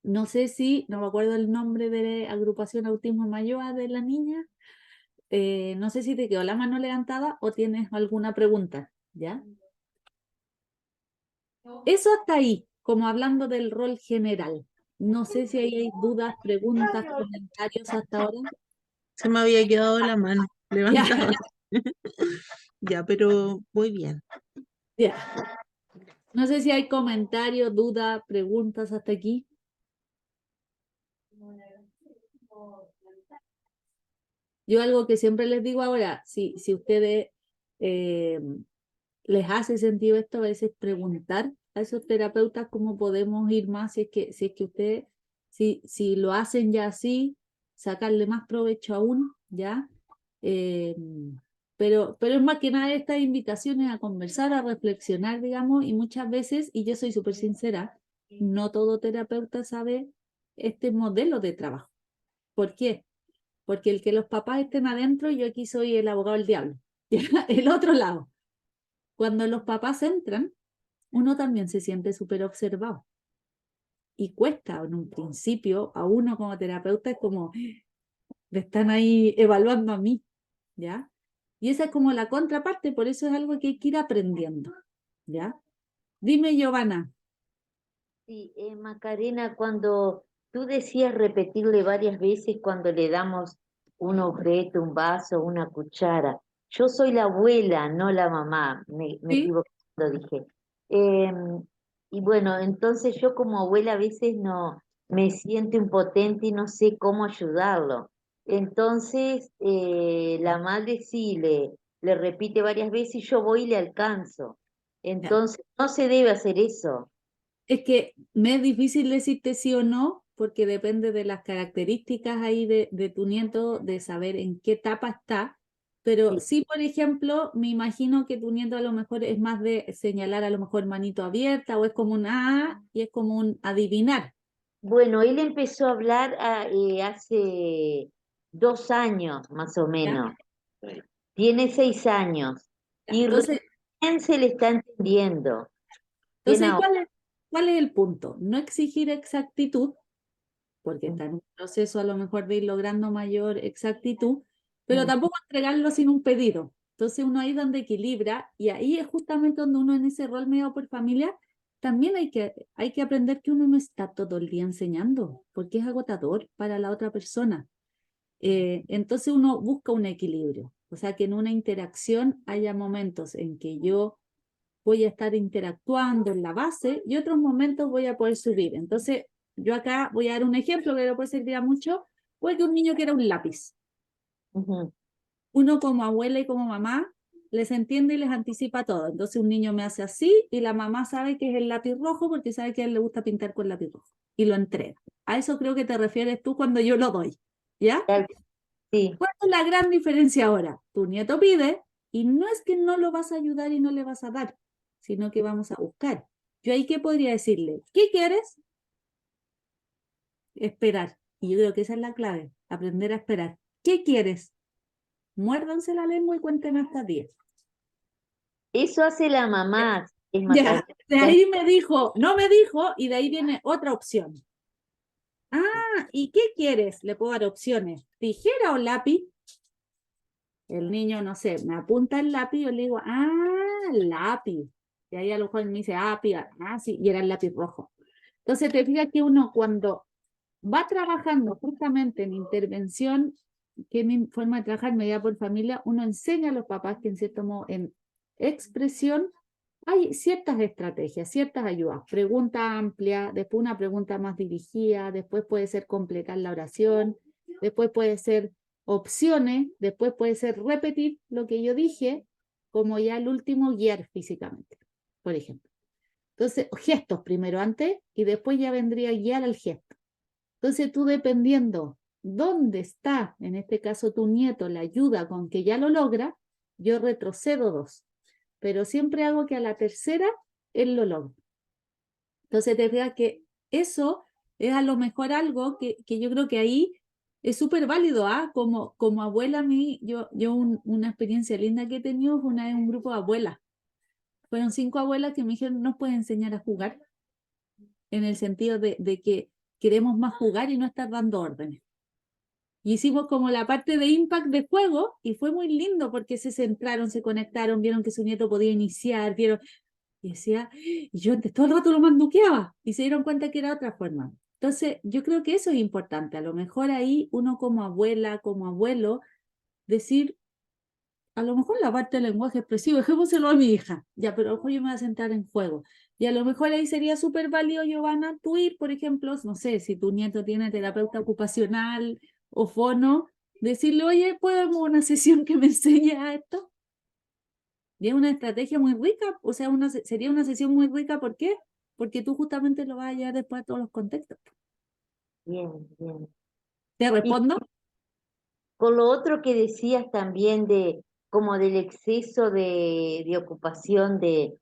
No sé si, no me acuerdo el nombre de agrupación Autismo Mayoa de la niña, no sé si te quedó la mano levantada o tienes alguna pregunta, ¿ya? Eso hasta ahí, como hablando del rol general. No sé si ahí hay dudas, preguntas, comentarios hasta ahora. Se me había quedado la mano Ya, levantada. Ya, pero muy bien. ya. No sé si hay comentarios, dudas, preguntas hasta aquí. Yo algo que siempre les digo ahora, si ustedes les hace sentido esto, a veces preguntar a esos terapeutas cómo podemos ir más, si es que ustedes, si lo hacen ya así, sacarle más provecho aún, ¿ya? Eh, pero es más que nada estas invitaciones a conversar, a reflexionar, digamos, y muchas veces, y yo soy súper sincera, no todo terapeuta sabe este modelo de trabajo. ¿Por qué? Porque el que los papás estén adentro, yo aquí soy el abogado del diablo, ¿ya? El otro lado. Cuando los papás entran, uno también se siente súper observado. Y cuesta en un principio a uno como terapeuta, es como, me están ahí evaluando a mí, ¿ya? Y esa es como la contraparte, por eso es algo que hay que ir aprendiendo, ¿ya? Dime, Giovanna. Sí, Macarena, cuando tú decías repetirle varias veces cuando le damos un objeto, un vaso, una cuchara. Yo soy la abuela, no la mamá, me ¿Sí? equivoqué cuando dije. Y bueno, entonces yo como abuela a veces no me siento impotente y no sé cómo ayudarlo. Entonces la madre sí le repite varias veces y yo voy y le alcanzo. Ya. Entonces no se debe hacer eso. Es que me es difícil decirte sí o no, porque depende de las características ahí de tu nieto, de saber en qué etapa está. Pero Sí. sí, por ejemplo, me imagino que tu nieto a lo mejor es más de señalar a lo mejor manito abierta o es como un A y es como un adivinar. Bueno, él empezó a hablar hace 2 años, más o ¿Ya? menos. Tiene 6 años Ya. y recién se le está entendiendo. Tiene Entonces, ahora- ¿cuál es el punto? No exigir exactitud, porque Mm, está en un proceso a lo mejor de ir logrando mayor exactitud, pero mm. tampoco entregarlo sin un pedido. Entonces uno ahí donde equilibra y ahí es justamente donde uno en ese rol medio por familia, también hay que aprender que uno no está todo el día enseñando, porque es agotador para la otra persona. Entonces uno busca un equilibrio, o sea, que en una interacción haya momentos en que yo voy a estar interactuando en la base y otros momentos voy a poder subir. Entonces, yo acá voy a dar un ejemplo que le puede servir a mucho. Puede que un niño quiera un lápiz. Ujú. Uno como abuela y como mamá les entiende y les anticipa todo. Entonces un niño me hace así y la mamá sabe que es el lápiz rojo porque sabe que a él le gusta pintar con lápiz rojo y lo entrega. A eso creo que te refieres tú cuando yo lo doy. ¿Ya? Tal- Sí, ¿Cuál es la gran diferencia ahora? Tu nieto pide y no es que no lo vas a ayudar y no le vas a dar, sino que vamos a buscar. Yo ahí qué podría decirle, ¿qué quieres? Esperar. Y yo creo que esa es la clave, aprender a esperar. ¿Qué quieres? Muérdanse la lengua y cuéntenme hasta 10. eso hace la mamá, es Ya, matar. de ahí me dijo, no me dijo, y de ahí viene otra opción. Ah, ¿y qué quieres? Le puedo dar opciones. ¿Tijera o lápiz? El niño, no sé, me apunta el lápiz y yo le digo, lápiz. Y ahí a lo mejor me dice, sí, y era el lápiz rojo. Entonces te fijas que uno cuando va trabajando justamente en intervención, que es mi forma de trabajar medida por familia, uno enseña a los papás que en cierto modo en expresión hay ciertas estrategias, ciertas ayudas, pregunta amplia, después una pregunta más dirigida, después puede ser completar la oración, después puede ser opciones, después puede ser repetir lo que yo dije, como ya el último guiar físicamente, por ejemplo. Entonces, gestos primero antes y después ya vendría a guiar al gesto. Entonces tú dependiendo dónde está, en este caso tu nieto, la ayuda con que ya lo logra, yo retrocedo 2, pero siempre hago que a la tercera él lo logre. Entonces te fijas que eso es a lo mejor algo que yo creo que ahí es súper válido, ¿ah? Como abuela a mí, una experiencia linda que he tenido fue una vez un grupo de abuelas. Fueron 5 abuelas que me dijeron, nos pueden enseñar a jugar, en el sentido de que queremos más jugar y no estar dando órdenes. Y hicimos como la parte de impact de juego y fue muy lindo porque se centraron, se conectaron, vieron que su nieto podía iniciar, vieron, y decía, y yo antes todo el rato lo manduqueaba y se dieron cuenta que era otra forma. Entonces, yo creo que eso es importante. A lo mejor ahí uno como abuela, como abuelo, decir, a lo mejor la parte del lenguaje expresivo, dejémoselo a mi hija, ya, pero a lo mejor yo me voy a sentar en juego. Y a lo mejor ahí sería súper válido, Giovanna, tú ir, por ejemplo, no sé, si tu nieto tiene terapeuta ocupacional o fono, decirle, oye, ¿podemos una sesión que me enseñe a esto? Y es una estrategia muy rica, o sea, sería una sesión muy rica, ¿por qué? Porque tú justamente lo vas a llevar después a todos los contextos. bien, bien. ¿Te Y respondo? con lo otro que decías también de como del exceso de ocupación de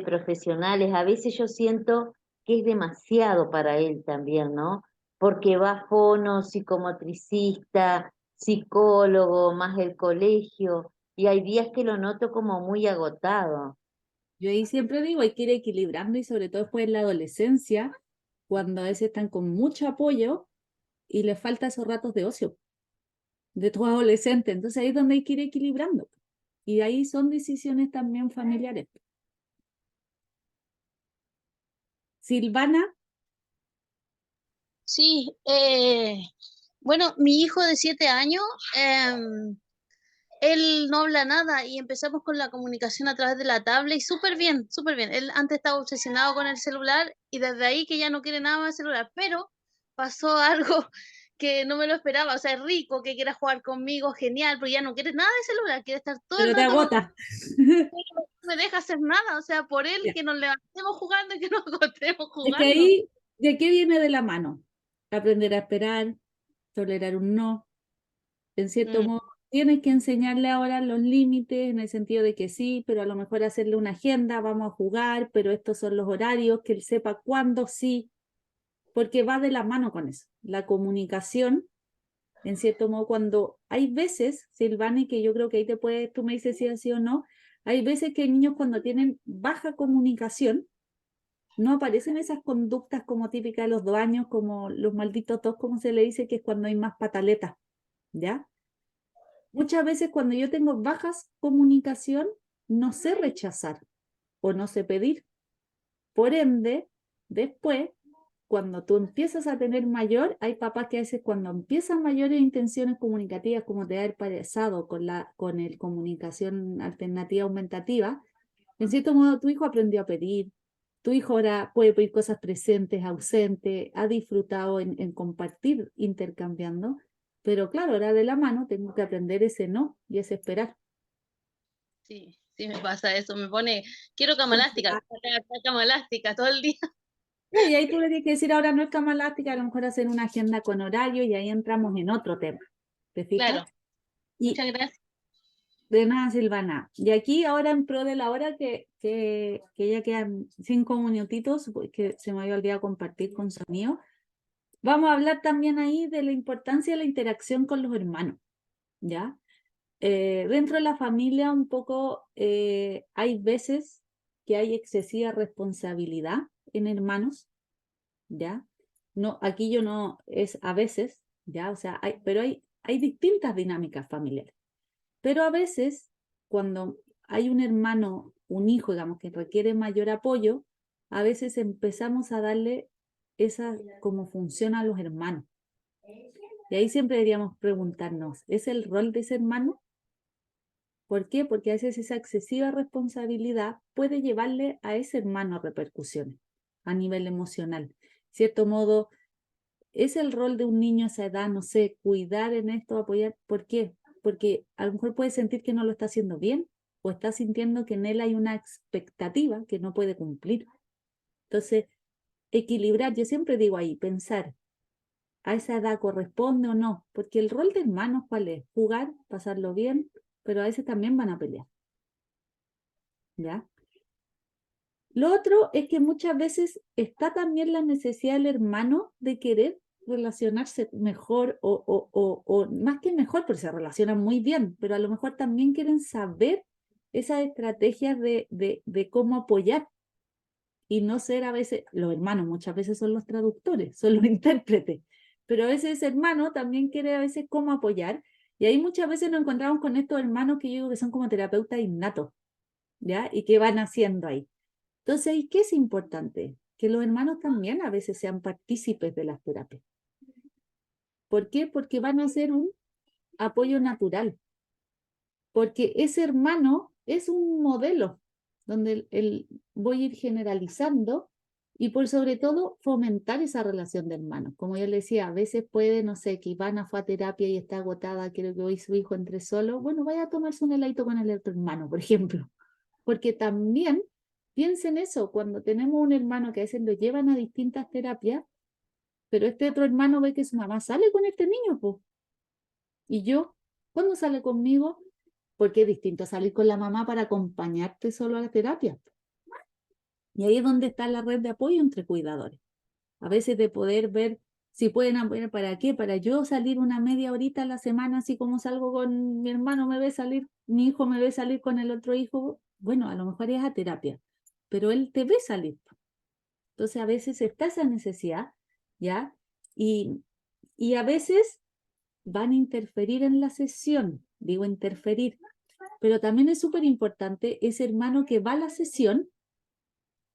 profesionales, a veces yo siento que es demasiado para él también, ¿no? Porque va fono, psicomotricista, psicólogo, más el colegio, y hay días que lo noto como muy agotado. Yo ahí siempre digo, hay que ir equilibrando y sobre todo después en la adolescencia, cuando a veces están con mucho apoyo y les falta esos ratos de ocio de tu adolescente. Entonces ahí es donde hay que ir equilibrando. Y ahí son decisiones también familiares. Silvana, Sí, bueno, mi hijo de 7 años, él no habla nada y empezamos con la comunicación a través de la tablet y súper bien, súper bien. Él antes estaba obsesionado con el celular y desde ahí que ya no quiere nada más el celular, pero pasó algo que no me lo esperaba, o sea, es rico que quiera jugar conmigo, genial, pero ya no quiere nada de celular, quiere estar todo el pero te rato conmigo, agota. no me deja hacer nada, o sea, por él Ya. que nos levantemos jugando y que nos acostemos Es que jugando. ahí, ¿de qué viene de la mano? Aprender a esperar, tolerar un no, en cierto Mm, modo, tienes que enseñarle ahora los límites en el sentido de que sí, pero a lo mejor hacerle una agenda, vamos a jugar, pero estos son los horarios, que él sepa cuándo sí, porque va de la mano con eso. La comunicación, en cierto modo, cuando hay veces, Silvani, que yo creo que ahí tú me dices si es así o no, hay veces que hay niños cuando tienen baja comunicación, no aparecen esas conductas como típicas de los 2 años, como los malditos tos, como se le dice, que es cuando hay más pataletas, ¿ya? Muchas veces cuando yo tengo bajas comunicación, no sé rechazar o no sé pedir. Por ende, después, cuando tú empiezas a tener mayor, hay papás que a veces cuando empiezan mayores intenciones comunicativas, como te haber pasado con el comunicación alternativa aumentativa, en cierto modo tu hijo aprendió a pedir, tu hijo ahora puede pedir cosas presentes, ausentes, ha disfrutado en compartir, intercambiando, pero claro, ahora de la mano tengo que aprender ese no y ese esperar. Sí, sí me pasa eso, me pone, quiero cama elástica, cama elástica todo el día. Y ahí tú le tienes que decir, ahora no es cama elástica, a lo mejor hacer una agenda con horario y ahí entramos en otro tema. ¿Te fijas? Claro, Y muchas gracias. de nada, Silvana. Y aquí ahora en pro de la hora que ya quedan 5 minutitos, porque se me había olvidado compartir con sonido, vamos a hablar también ahí de la importancia de la interacción con los hermanos, ¿ya? Dentro de la familia un poco hay veces que hay excesiva responsabilidad en hermanos, ¿ya? No, aquí yo no, es a veces, ¿ya? O sea, pero hay distintas dinámicas familiares. Pero a veces, cuando hay un hermano, un hijo, digamos, que requiere mayor apoyo, a veces empezamos a darle esa como función a los hermanos. Y ahí siempre deberíamos preguntarnos, ¿es el rol de ese hermano? ¿Por qué? Porque a veces esa excesiva responsabilidad puede llevarle a ese hermano a repercusiones a nivel emocional. Cierto modo, es el rol de un niño a esa edad, no sé, cuidar en esto, apoyar. ¿Por qué? Porque a lo mejor puede sentir que no lo está haciendo bien o está sintiendo que en él hay una expectativa que no puede cumplir. Entonces, equilibrar, yo siempre digo ahí, pensar, ¿a esa edad corresponde o no? Porque el rol de hermanos, ¿cuál es? Jugar, pasarlo bien, pero a veces también van a pelear. ¿Ya? Lo otro es que muchas veces está también la necesidad del hermano de querer relacionarse mejor o más que mejor, porque se relacionan muy bien, pero a lo mejor también quieren saber esas estrategias de cómo apoyar y no ser a veces, los hermanos muchas veces son los traductores, son los intérpretes, pero a veces ese hermano también quiere a veces cómo apoyar y ahí muchas veces nos encontramos con estos hermanos que yo digo que son como terapeutas innatos, ¿ya? Y que van haciendo ahí. Entonces, ¿qué es importante? Que los hermanos también a veces sean partícipes de las terapias. ¿Por qué? Porque van a ser un apoyo natural. Porque ese hermano es un modelo donde voy a ir generalizando y por sobre todo fomentar esa relación de hermanos. Como yo le decía, a veces puede, no sé, que Ivana fue a terapia y está agotada, quiero que hoy su hijo entre solo. Bueno, vaya a tomarse un heladito con el otro hermano, por ejemplo. Porque también piensen eso, cuando tenemos un hermano que a veces lo llevan a distintas terapias, pero este otro hermano ve que su mamá sale con este niño, pues. Y yo, ¿cuándo sale conmigo? Porque es distinto salir con la mamá para acompañarte solo a la terapia. Y ahí es donde está la red de apoyo entre cuidadores. A veces de poder ver si pueden apoyar para qué, para yo salir una media horita a la semana, así como salgo con mi hermano, me ve salir, mi hijo me ve salir con el otro hijo, bueno, a lo mejor es a terapia, pero él te ve salir. Entonces a veces está esa necesidad, ¿ya? Y a veces van a interferir en la sesión, digo interferir, pero también es súper importante ese hermano que va a la sesión,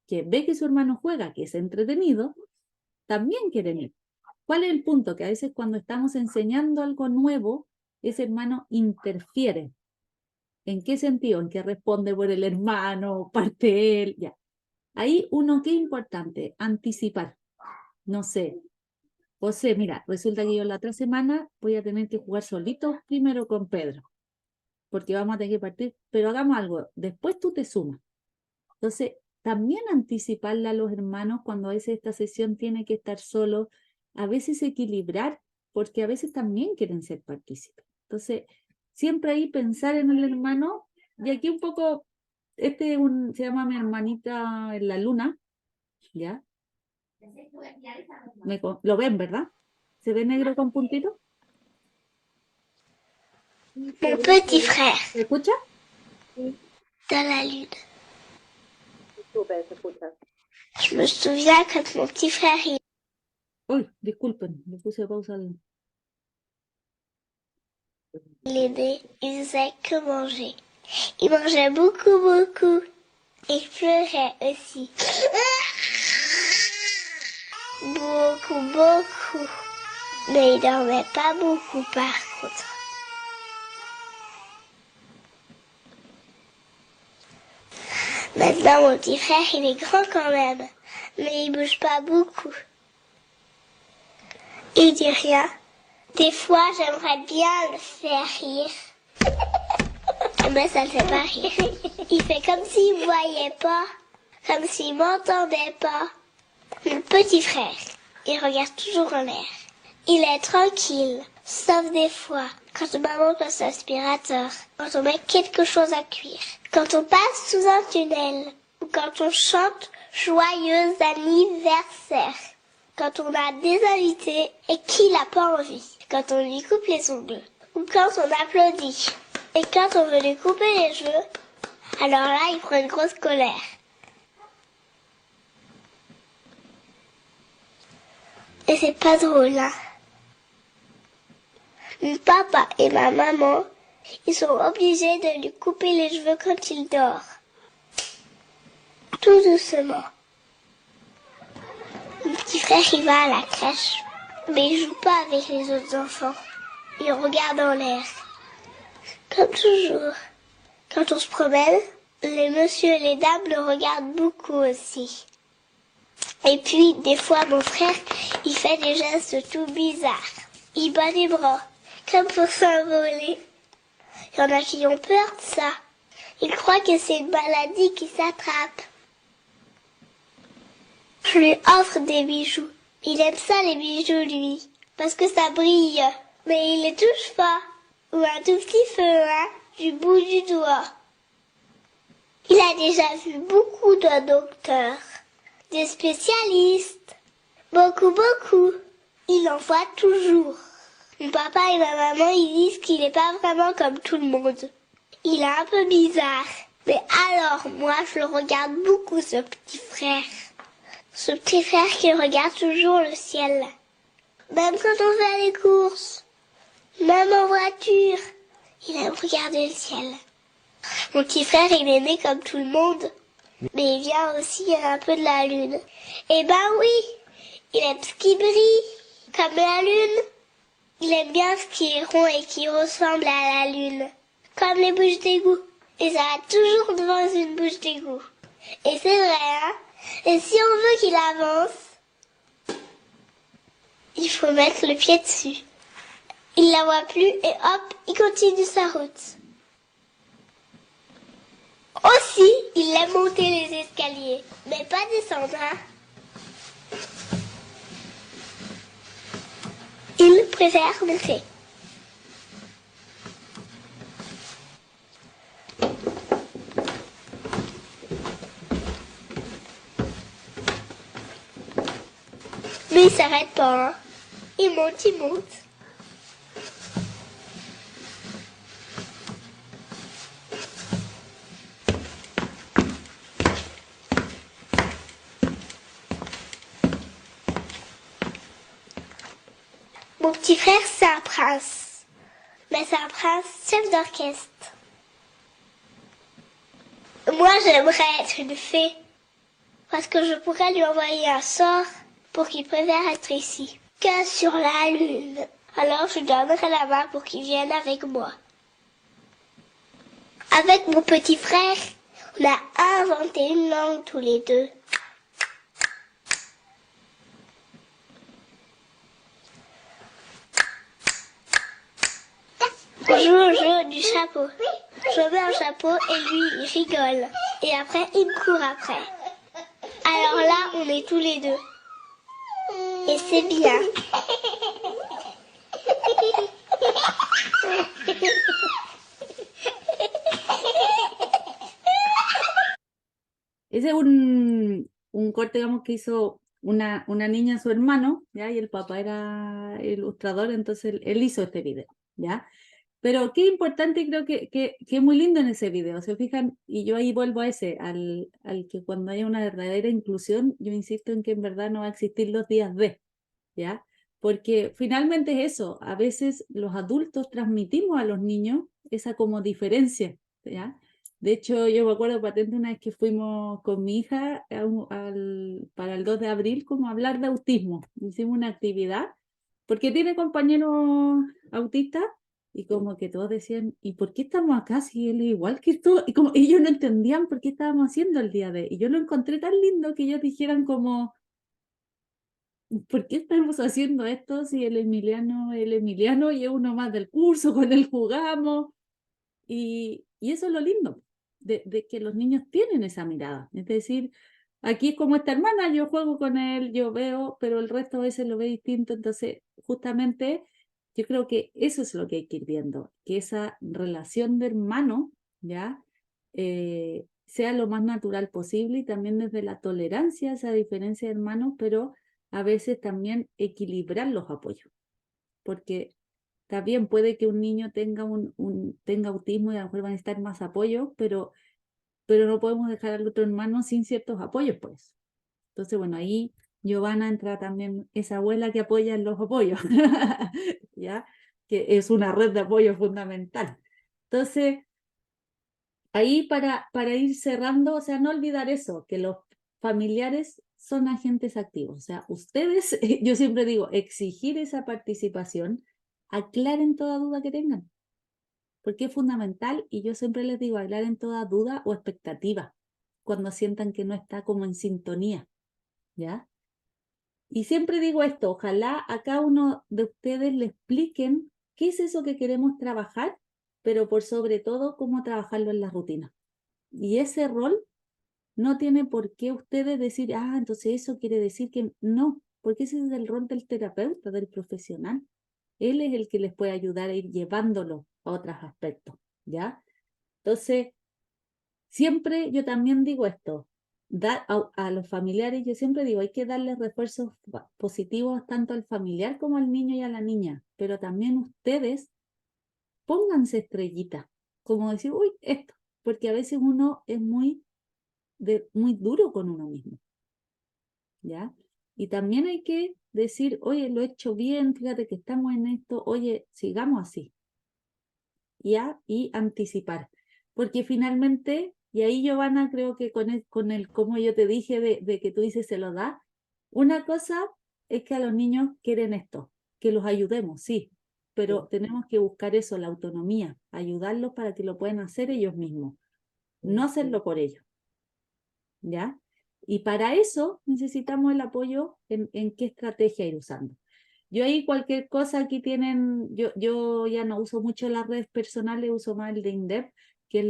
que ve que su hermano juega, que es entretenido, también quieren ir. ¿Cuál es el punto? Que a veces cuando estamos enseñando algo nuevo, ese hermano interfiere. ¿En qué sentido? En que responde por el hermano, parte él, ya. Ahí uno, ¿qué es importante? Anticipar. No sé, José, mira, resulta que yo la otra semana voy a tener que jugar solito primero con Pedro, porque vamos a tener que partir, pero hagamos algo, después tú te sumas. Entonces, también anticiparle a los hermanos cuando a veces esta sesión tiene que estar solo, a veces equilibrar, porque a veces también quieren ser partícipes. Entonces, siempre ahí pensar en el hermano, y aquí un poco, se llama Mi hermanita en la luna, ¿ya? Lo ven, ¿verdad? ¿Se ve negro con puntito? Mon petit frère, ¿Se escucha? dans la lune. Súper, se escucha. Je me souviens quand mon petit frère Uy, disculpen, le puse pausa il est né, il faisait que manger. Il mangeait beaucoup, beaucoup. Et il pleurait aussi. Beaucoup, beaucoup. Mais il dormait pas beaucoup par contre. Maintenant, mon petit frère, il est grand quand même. Mais il bouge pas beaucoup. Il dit rien. Des fois, j'aimerais bien le faire rire. Mais ça le fait pas rire. Il fait comme s'il me voyait pas. Comme s'il m'entendait pas. Mon petit frère, il regarde toujours en l'air. Il est tranquille. Sauf des fois, quand maman passe l'aspirateur. Quand on met quelque chose à cuire. Quand on passe sous un tunnel. Ou quand on chante joyeux anniversaire. Quand on a des invités et qu'il n'a pas envie. Quand on lui coupe les ongles. Ou quand on applaudit. Et quand on veut lui couper les cheveux, alors là, il prend une grosse colère. Et c'est pas drôle, hein. Mon papa et ma maman, ils sont obligés de lui couper les cheveux quand il dort. Tout doucement. Mon petit frère, il va à la crèche, mais il joue pas avec les autres enfants. Il regarde en l'air. Comme toujours. Quand on se promène, les messieurs et les dames le regardent beaucoup aussi. Et puis, des fois, mon frère, il fait des gestes tout bizarres. Il bat les bras, comme pour s'envoler. Il y en a qui ont peur de ça. Ils croient que c'est une maladie qui s'attrape. Je lui offre des bijoux. Il aime ça, les bijoux, lui, parce que ça brille. Mais il les touche pas. Ou un tout petit feu, hein, du bout du doigt. Il a déjà vu beaucoup de docteurs, des spécialistes, beaucoup, beaucoup. Il en voit toujours. Mon papa et ma maman, ils disent qu'il n'est pas vraiment comme tout le monde. Il est un peu bizarre. Mais alors, moi, je le regarde beaucoup, ce petit frère. Ce petit frère qui regarde toujours le ciel. Même quand on fait les courses. Même en voiture, il aime regarder le ciel. Mon petit frère, il est né comme tout le monde, mais il vient aussi un peu de la lune. Eh ben oui, il aime ce qui brille, comme la lune. Il aime bien ce qui est rond et qui ressemble à la lune, comme les bouches d'égout. Et ça va toujours devant une bouche d'égout. Et c'est vrai, hein. Et si on veut qu'il avance, il faut mettre le pied dessus. Il la voit plus et hop, il continue sa route. Aussi, il aime monter les escaliers, mais pas descendre, hein. Il préfère monter. Mais il s'arrête pas, hein. Il monte, il monte. Mon petit frère, c'est un prince. Mais c'est un prince chef d'orchestre. Moi, j'aimerais être une fée. Parce que je pourrais lui envoyer un sort pour qu'il préfère être ici que sur la lune. Alors, je lui donnerai la main pour qu'il vienne avec moi. Avec mon petit frère, on a inventé une langue tous les deux. On joue au jeu du chapeau. Je mets un chapeau et lui, il rigole. Et après, il me court après. Alors là, on est tous les deux. Et c'est bien. Ese es un corte, digamos, que hizo una niña a su hermano, ¿ya? Y el papá era ilustrador, entonces él hizo este video, ¿ya? Pero qué importante, creo que es muy lindo en ese video, se fijan, y yo ahí vuelvo a ese, al que cuando haya una verdadera inclusión, yo insisto en que en verdad no va a existir los días de, ¿ya? Porque finalmente es eso, a veces los adultos transmitimos a los niños esa como diferencia, ¿ya? De hecho, yo me acuerdo patente una vez que fuimos con mi hija para el 2 de abril como a hablar de autismo. Hicimos una actividad porque tiene compañeros autistas y como que todos decían, ¿y por qué estamos acá si él es igual que tú? Y como ellos no entendían por qué estábamos haciendo el día de. Y yo lo encontré tan lindo que ellos dijeran como, ¿por qué estamos haciendo esto si el Emiliano y es uno más del curso, con él jugamos? Y eso es lo lindo, de que los niños tienen esa mirada. Es decir, aquí es como esta hermana, yo juego con él, yo veo, pero el resto a veces lo ve distinto. Entonces, justamente, yo creo que eso es lo que hay que ir viendo, que esa relación de hermano, ¿ya? Sea lo más natural posible y también desde la tolerancia, esa diferencia de hermanos, pero a veces también equilibrar los apoyos, porque está bien, puede que un niño tenga autismo y a lo mejor van a necesitar más apoyo, pero no podemos dejar al otro hermano sin ciertos apoyos, pues. Entonces, bueno, ahí Giovanna entra también, esa abuela que apoya en los apoyos, ¿ya? Que es una red de apoyo fundamental. Entonces, ahí para ir cerrando, o sea, no olvidar eso, que los familiares son agentes activos. O sea, ustedes, yo siempre digo, exigir esa participación, aclaren toda duda que tengan, porque es fundamental y yo siempre les digo, aclaren toda duda o expectativa cuando sientan que no está como en sintonía, ¿ya? Y siempre digo esto, ojalá a cada uno de ustedes le expliquen qué es eso que queremos trabajar, pero por sobre todo cómo trabajarlo en la rutina. Y ese rol no tiene por qué ustedes decir, ah, entonces eso quiere decir que no, porque ese es el rol del terapeuta, del profesional. Él es el que les puede ayudar a ir llevándolo a otros aspectos, ¿ya? Entonces, siempre yo también digo esto, a los familiares, yo siempre digo, hay que darles refuerzos positivos tanto al familiar como al niño y a la niña, pero también ustedes pónganse estrellitas, como decir, uy, esto, porque a veces uno es muy duro con uno mismo, ¿ya? Y también hay que decir, oye, lo he hecho bien, fíjate que estamos en esto, oye, sigamos así, ¿ya? Y anticipar, porque finalmente, y ahí Giovanna, creo que con el como yo te dije, de que tú dices se lo da, una cosa es que a los niños quieren esto, que los ayudemos, sí, pero tenemos que buscar eso, la autonomía, ayudarlos para que lo puedan hacer ellos mismos, no hacerlo por ellos, ¿ya? Y para eso necesitamos el apoyo en qué estrategia ir usando. Yo ahí cualquier cosa, aquí tienen, yo ya no uso mucho las redes personales, uso más el de INDEP, que es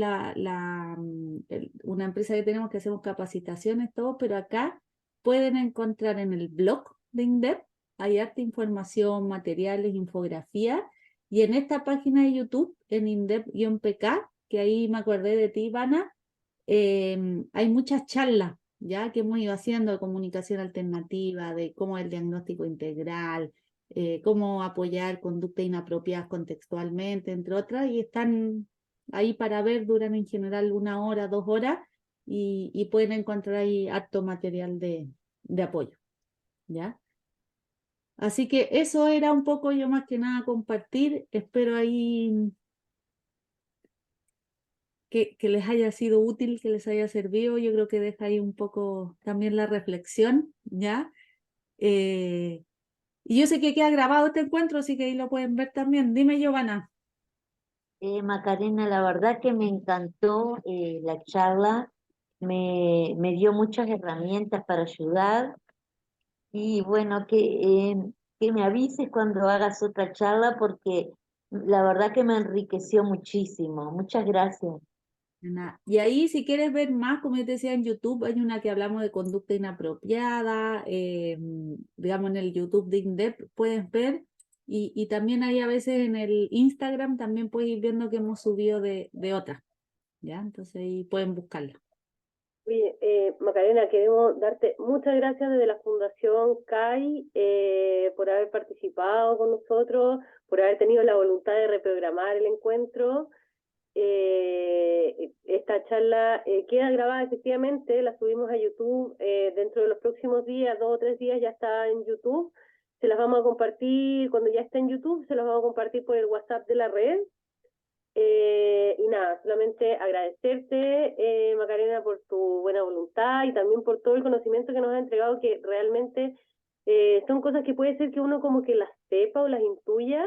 una empresa que tenemos que hacemos capacitaciones, todo, pero acá pueden encontrar en el blog de INDEP, hay harta información, materiales, infografía, y en esta página de YouTube, en INDEP-PK, que ahí me acordé de ti, Ivana, hay muchas charlas, ya que hemos ido haciendo de comunicación alternativa, de cómo el diagnóstico integral, cómo apoyar conductas inapropiadas contextualmente, entre otras, y están ahí para ver, duran en general 1 hora, 2 horas, y pueden encontrar ahí harto material de apoyo, ¿ya? Así que eso era un poco yo más que nada compartir, espero ahí que les haya sido útil, que les haya servido. Yo creo que deja ahí un poco también la reflexión, ¿ya? Y yo sé que queda grabado este encuentro, así que ahí lo pueden ver también. Dime, Giovanna. Macarena, la verdad que me encantó la charla, me dio muchas herramientas para ayudar y bueno, que me avises cuando hagas otra charla porque la verdad que me enriqueció muchísimo. Muchas gracias. Y ahí, si quieres ver más, como yo te decía en YouTube, hay una que hablamos de conducta inapropiada, digamos en el YouTube de INDEP, puedes ver, y también hay a veces en el Instagram, también puedes ir viendo que hemos subido de otras, ¿ya? Entonces ahí pueden buscarla. Oye, Macarena, queremos darte muchas gracias desde la Fundación CAI por haber participado con nosotros, por haber tenido la voluntad de reprogramar el encuentro. Esta charla queda grabada efectivamente, la subimos a YouTube dentro de los próximos días, 2 o 3 días ya está en YouTube. Se las vamos a compartir, cuando ya esté en YouTube, se las vamos a compartir por el WhatsApp de la red. Y nada, solamente agradecerte, Macarena, por tu buena voluntad y también por todo el conocimiento que nos has entregado, que realmente son cosas que puede ser que uno como que las sepa o las intuya,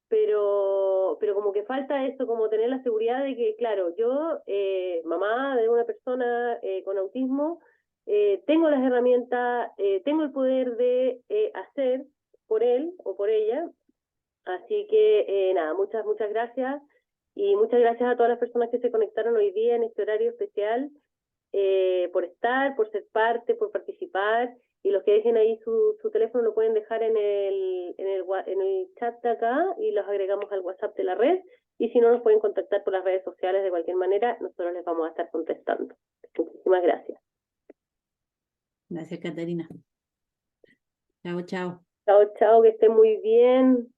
pero como que falta eso, como tener la seguridad de que, claro, yo, mamá de una persona con autismo, tengo las herramientas, tengo el poder de hacer por él o por ella. Así que nada, muchas gracias y muchas gracias a todas las personas que se conectaron hoy día en este horario especial por estar, por ser parte, por participar, y los que dejen ahí su teléfono lo pueden dejar en el chat de acá y los agregamos al WhatsApp de la red, y si no nos pueden contactar por las redes sociales de cualquier manera, nosotros les vamos a estar contestando. Muchísimas gracias. Gracias, Catarina. Chao, chao. Chao, chao, que estén muy bien.